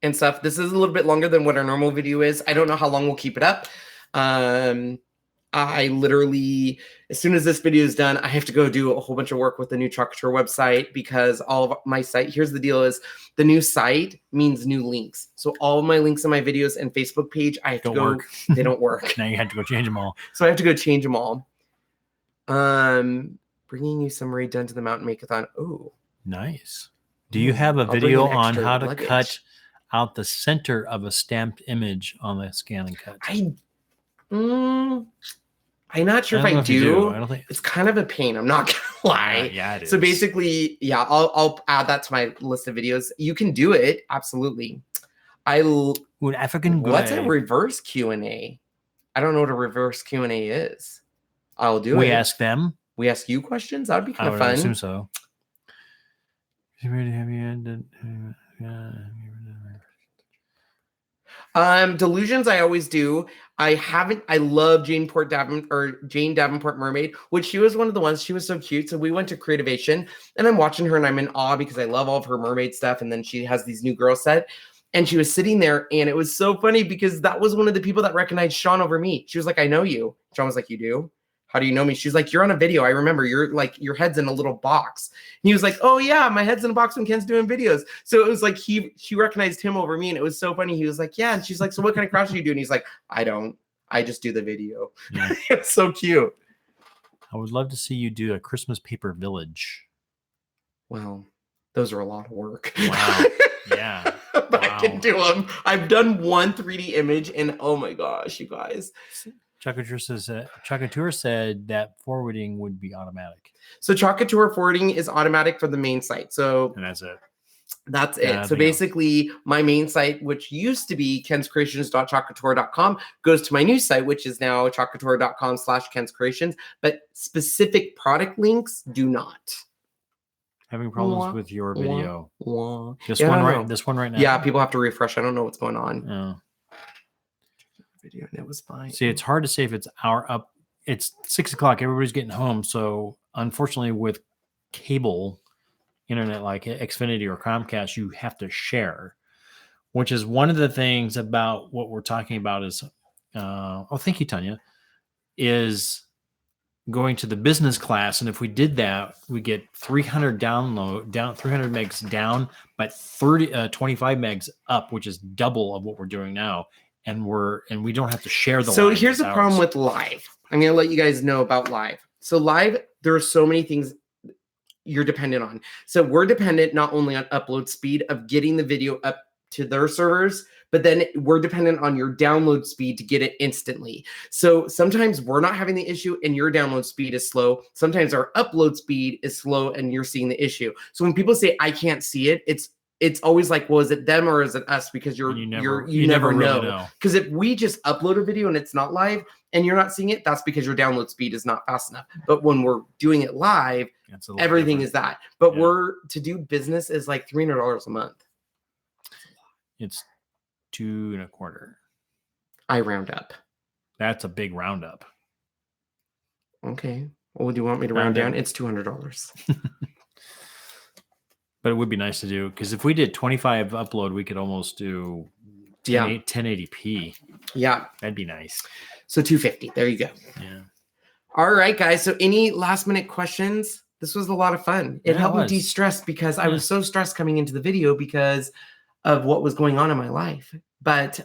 And stuff. This is a little bit longer than what our normal video is. I don't know how long we'll keep it up. I literally, as soon as this video is done, I have to go do a whole bunch of work with the new Truckature website because all of my site, here's the deal is the new site means new links. So all of my links in my videos and Facebook page, I have to go, they don't work. Now you have to go change them all. So I have to go change them all. bringing you some Ray done to the mountain make-a-thon. Oh, nice. Do you have a I'll bring video an on extra how to luggage. cut out the center of a stamped image on the scan and cut? I'm not sure if I know do. I don't think it's kind of a pain. I'm not gonna lie. Yeah, it is. So basically, yeah, I'll add that to my list of videos. You can do it, absolutely. What's a reverse Q&A? I don't know what a reverse Q&A is. I'll do it. We ask them. We ask you questions. That'd be kind of fun. I assume so. Delusions I always do. I love Jane Davenport Mermaid, which she was one of the ones. She was so cute. So we went to Creativation and I'm watching her and I'm in awe because I love all of her mermaid stuff. And then she has these new girl set and she was sitting there and it was so funny because that was one of the people that recognized Sean over me. She was like, I know you. Sean was like, you do? How do you know me? She's like, you're on a video. I remember you're like, your head's in a little box. And he was like, oh yeah, my head's in a box when Ken's doing videos. So it was like, she recognized him over me and it was so funny. He was like, yeah. And she's like, so what kind of crafts do you do? And he's like, I just do the video. Yeah. It's so cute. I would love to see you do a Christmas paper village. Well, those are a lot of work. Wow. Yeah. But I can do them. I've done one 3D image and oh my gosh, you guys. Chocateur said that forwarding would be automatic. So Chocateur forwarding is automatic for the main site. So and that's it. That's it. So basically, my main site, which used to be kenskreations.chocateur.com, goes to my new site, which is now chocateur.com/kenskreations. But specific product links do not. Having problems with your video. This one right now. Yeah, people have to refresh. I don't know what's going on. Oh. Video and it was fine. See, it's hard to say if it's up. It's 6 o'clock. Everybody's getting home. So unfortunately, with cable internet like Xfinity or Comcast, you have to share, which is one of the things about what we're talking about is, thank you, Tanya, is going to the business class. And if we did that, we get 300 300 megs down, but 25 megs up, which is double of what we're doing now. And we don't have to share the. So here's the problem with live. I'm going to let you guys know about live. So live, there are so many things you're dependent on. So we're dependent not only on upload speed of getting the video up to their servers, but then we're dependent on your download speed to get it instantly. So sometimes we're not having the issue and your download speed is slow. Sometimes our upload speed is slow and you're seeing the issue. So when people say, I can't see it, it's always like, well, is it them or is it us? Because you never know. Because if we just upload a video and it's not live and you're not seeing it, that's because your download speed is not fast enough. But when we're doing it live, everything is that. But to do business is like $300 a month. It's $2.25. I round up. That's a big roundup. Okay. Well, do you want me to round down? It's $200. But it would be nice to do, because if we did 25 upload, we could almost do 1080p. Yeah. That'd be nice. So 250. There you go. Yeah. All right, guys. So any last minute questions? This was a lot of fun. It helped me de-stress because I was so stressed coming into the video because of what was going on in my life. But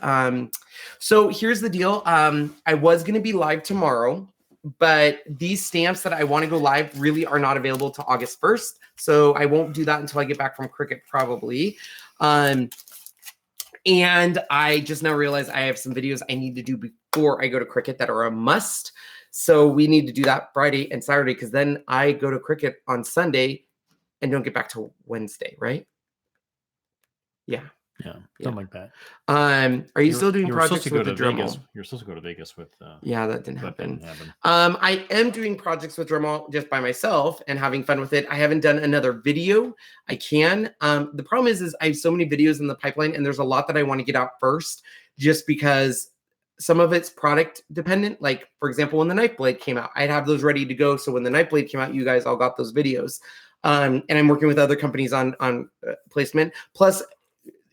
so here's the deal. I was going to be live tomorrow, but these stamps that I want to go live really are not available till August 1st. So I won't do that until I get back from Cricut probably. And I just now realized I have some videos I need to do before I go to Cricut that are a must. So we need to do that Friday and Saturday because then I go to Cricut on Sunday and don't get back till Wednesday, right? Yeah. Yeah, something like that. Are you still doing projects with the Dremel? You're supposed to go to Vegas with. Yeah, that didn't happen. I am doing projects with Dremel just by myself and having fun with it. I haven't done another video. I can. The problem is I have so many videos in the pipeline, and there's a lot that I want to get out first, just because some of it's product dependent. Like for example, when the knife blade came out, I'd have those ready to go. So when the knife blade came out, you guys all got those videos. And I'm working with other companies on placement. Plus,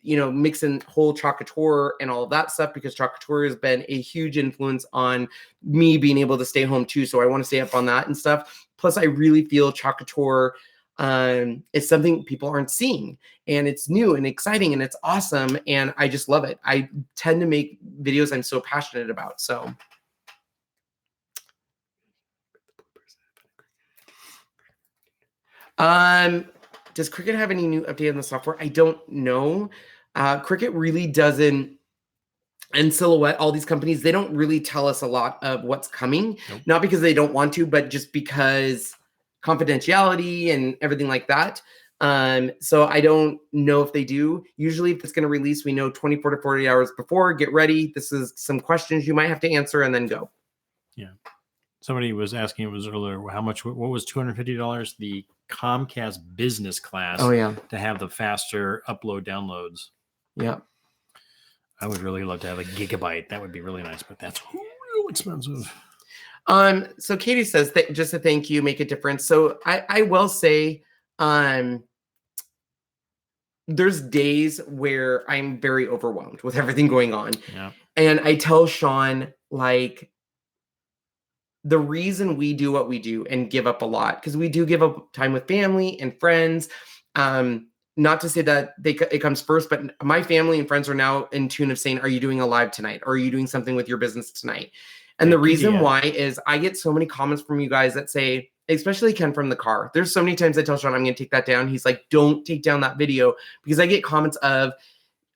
mixing whole Chocateur and all of that stuff because Chocateur has been a huge influence on me being able to stay home too. So I want to stay up on that and stuff. Plus, I really feel Chocateur is something people aren't seeing, and it's new and exciting and it's awesome. And I just love it. I tend to make videos I'm so passionate about. So. Does Cricut have any new update on the software? I don't know. Cricut really doesn't, and Silhouette, all these companies, they don't really tell us a lot of what's coming. Nope. Not because they don't want to, but just because confidentiality and everything like that. So I don't know if they do. Usually if it's going to release, we know 24 to 48 hours before. Get ready. This is some questions you might have to answer and then go. Yeah. Somebody was asking, it was earlier, how much, what was $250? The Comcast business class. Oh, yeah. To have the faster upload downloads. Yeah. I would really love to have a gigabyte. That would be really nice, but that's real expensive. So Katie says that just a thank you, make a difference. So I will say, there's days where I'm very overwhelmed with everything going on. Yeah. And I tell Sean, like, the reason we do what we do and give up a lot, because we do give up time with family and friends. Not to say that it comes first, but my family and friends are now in tune of saying, are you doing a live tonight? Or are you doing something with your business tonight? And the reason why is I get so many comments from you guys that say, especially Ken from the car. There's so many times I tell Sean, I'm going to take that down. He's like, don't take down that video, because I get comments of,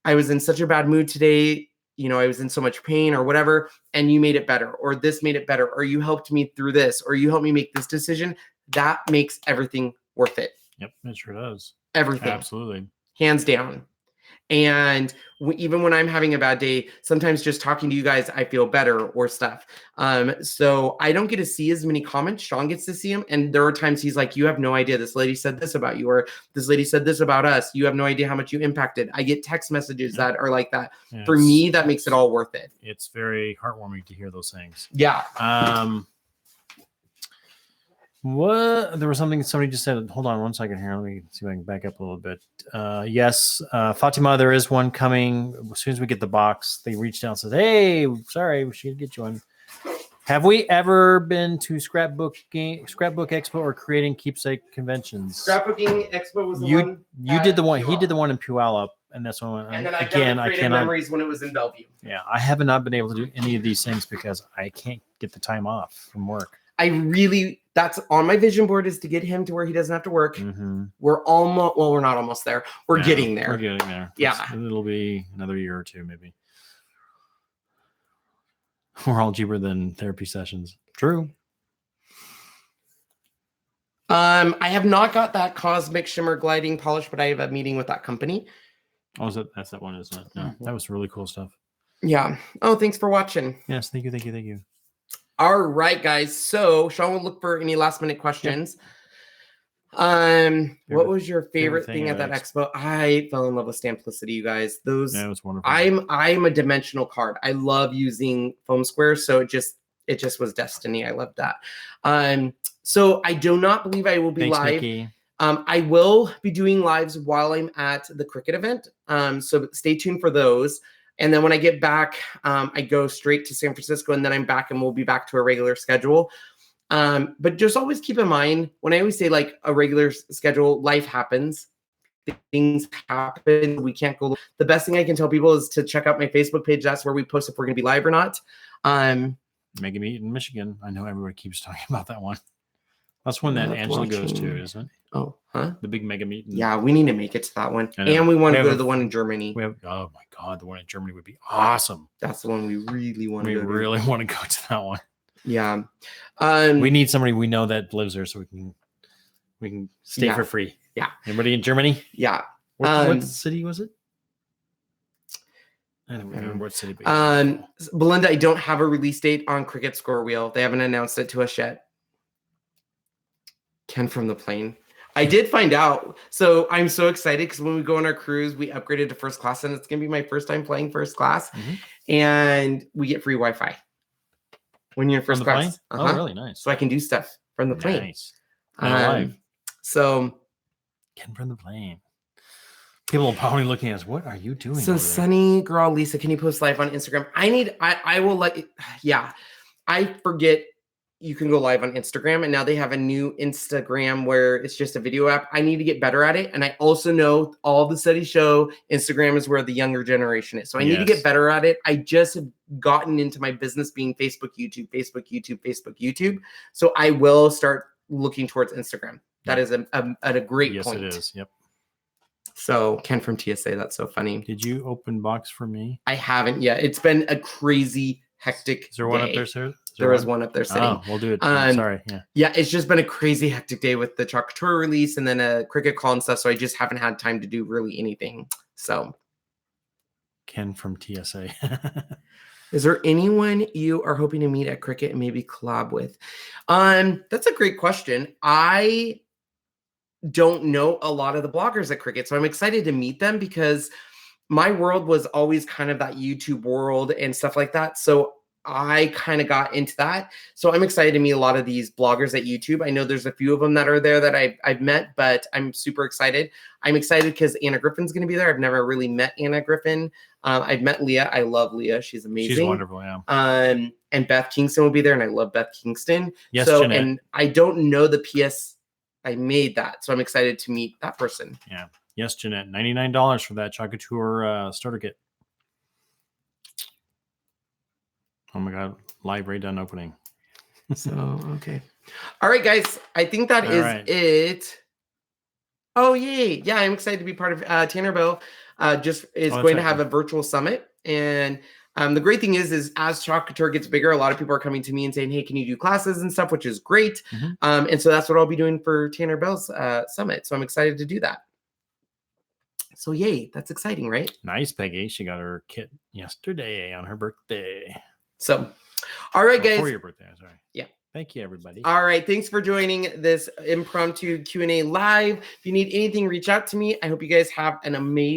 I was in such a bad mood today. You know, I was in so much pain or whatever, and you made it better, or this made it better, or you helped me through this, or you helped me make this decision. That makes everything worth it. Yep, it sure does. Everything. Absolutely. Hands down. And even when I'm having a bad day, sometimes just talking to you guys, I feel better or stuff. So I don't get to see as many comments. Sean gets to see them. And there are times he's like, you have no idea. This lady said this about you, or this lady said this about us. You have no idea how much you impacted. I get text messages that are like that. Yeah, for me, that makes it all worth it. It's very heartwarming to hear those things. Yeah. What, there was something somebody just said. Hold on one second here. Let me see if I can back up a little bit. Yes, Fatima, there is one coming. As soon as we get the box, they reached out and said, hey, sorry, we should get you one. Have we ever been to Scrapbook Expo or creating keepsake conventions? Scrapbooking Expo was the one. You did the one. He did the one in Puyallup, and that's one. And then I cannot. Memories when it was in Bellevue. Yeah, I have not been able to do any of these things because I can't get the time off from work. That's on my vision board, is to get him to where he doesn't have to work. Mm-hmm. We're we're not almost there. We're getting there. We're getting there. Yeah. It'll be another year or two, maybe. We're all cheaper than therapy sessions. True. I have not got that Cosmic Shimmer gliding polish, but I have a meeting with that company. Oh, that's that one, isn't it? No, that was really cool stuff. Yeah. Oh, thanks for watching. Yes, thank you. All right, guys. So Sean will look for any last minute questions. Yep. What was your favorite thing at that expo? I fell in love with Stamplicity, you guys. Those, yeah, it was wonderful. I'm a dimensional card. I love using foam squares, so it just was destiny. I love that. So I do not believe I will be live. Nikki. I will be doing lives while I'm at the Cricut event. So stay tuned for those. And then when I get back, I go straight to San Francisco, and then I'm back, and we'll be back to a regular schedule. But just always keep in mind, when I always say like a regular schedule, life happens, things happen. We can't go. The best thing I can tell people is to check out my Facebook page. That's where we post if we're going to be live or not. Mega Meet in Michigan. I know everybody keeps talking about that one. That's one that Angela goes to, isn't it? Oh, huh? The big Mega Meet. Yeah, we need to make it to that one. And we want to go to the one in Germany. Oh my God, the one in Germany would be awesome. That's the one we really want to go to. We really want to go to that one. Yeah. We need somebody we know that lives there so we can stay for free. Yeah. Anybody in Germany? Yeah. What city was it? I don't remember what city. Belinda, I don't have a release date on Cricut Score Wheel. They haven't announced it to us yet. Ken from the plane. I did find out. So I'm so excited because when we go on our cruise, we upgraded to first class, and it's going to be my first time flying first class. Mm-hmm. And we get free Wi-Fi when you're in first class. Oh, really nice. So I can do stuff from the plane. Nice. So Ken from the plane. People are probably looking at us. What are you doing? So Sunny girl, Lisa, can you post live on Instagram? I will I forget you can go live on Instagram, and now they have a new Instagram where it's just a video app. I need to get better at it. And I also know all the studies show Instagram is where the younger generation is. So I need to get better at it. I just have gotten into my business being Facebook, YouTube. So I will start looking towards Instagram. That is a great yes, point. Yes, it is. Yep. So Ken from TSA, that's so funny. Did you open box for me? I haven't yet. It's been a crazy hectic Is there one day. up there, sir? There is one up there sitting. Oh, we'll do it. Sorry. Yeah. Yeah, it's just been a crazy hectic day with the Chocateur release and then a Cricut call and stuff. So I just haven't had time to do really anything. So Ken from TSA. Is there anyone you are hoping to meet at Cricut and maybe collab with? That's a great question. I don't know a lot of the bloggers at Cricut, so I'm excited to meet them because my world was always kind of that YouTube world and stuff like that. So I kind of got into that. So I'm excited to meet a lot of these bloggers at YouTube. I know there's a few of them that are there that I've met, but I'm super excited. I'm excited because Anna Griffin's going to be there. I've never really met Anna Griffin. I've met Leah. I love Leah. She's amazing. She's wonderful, yeah. And Beth Kingston will be there, and I love Beth Kingston. Yes, so, Jeanette. And I don't know the PS. I made that, so I'm excited to meet that person. Yeah. Yes, Jeanette. $99 for that Chocateur starter kit. Oh my God. Live right done opening. So, okay. All right, guys. I think that is it. Oh, yay. Yeah, I'm excited to be part of Tanner Bell. Going to have a virtual summit. And the great thing is as Chocateur gets bigger, a lot of people are coming to me and saying, hey, can you do classes and stuff, which is great. And so that's what I'll be doing for Tanner Bell's summit. So I'm excited to do that. So yay, that's exciting, right? Nice, Peggy. She got her kit yesterday on her birthday. So, all right, guys. For your birthday, sorry. Yeah. Thank you, everybody. All right. Thanks for joining this impromptu Q&A live. If you need anything, reach out to me. I hope you guys have an amazing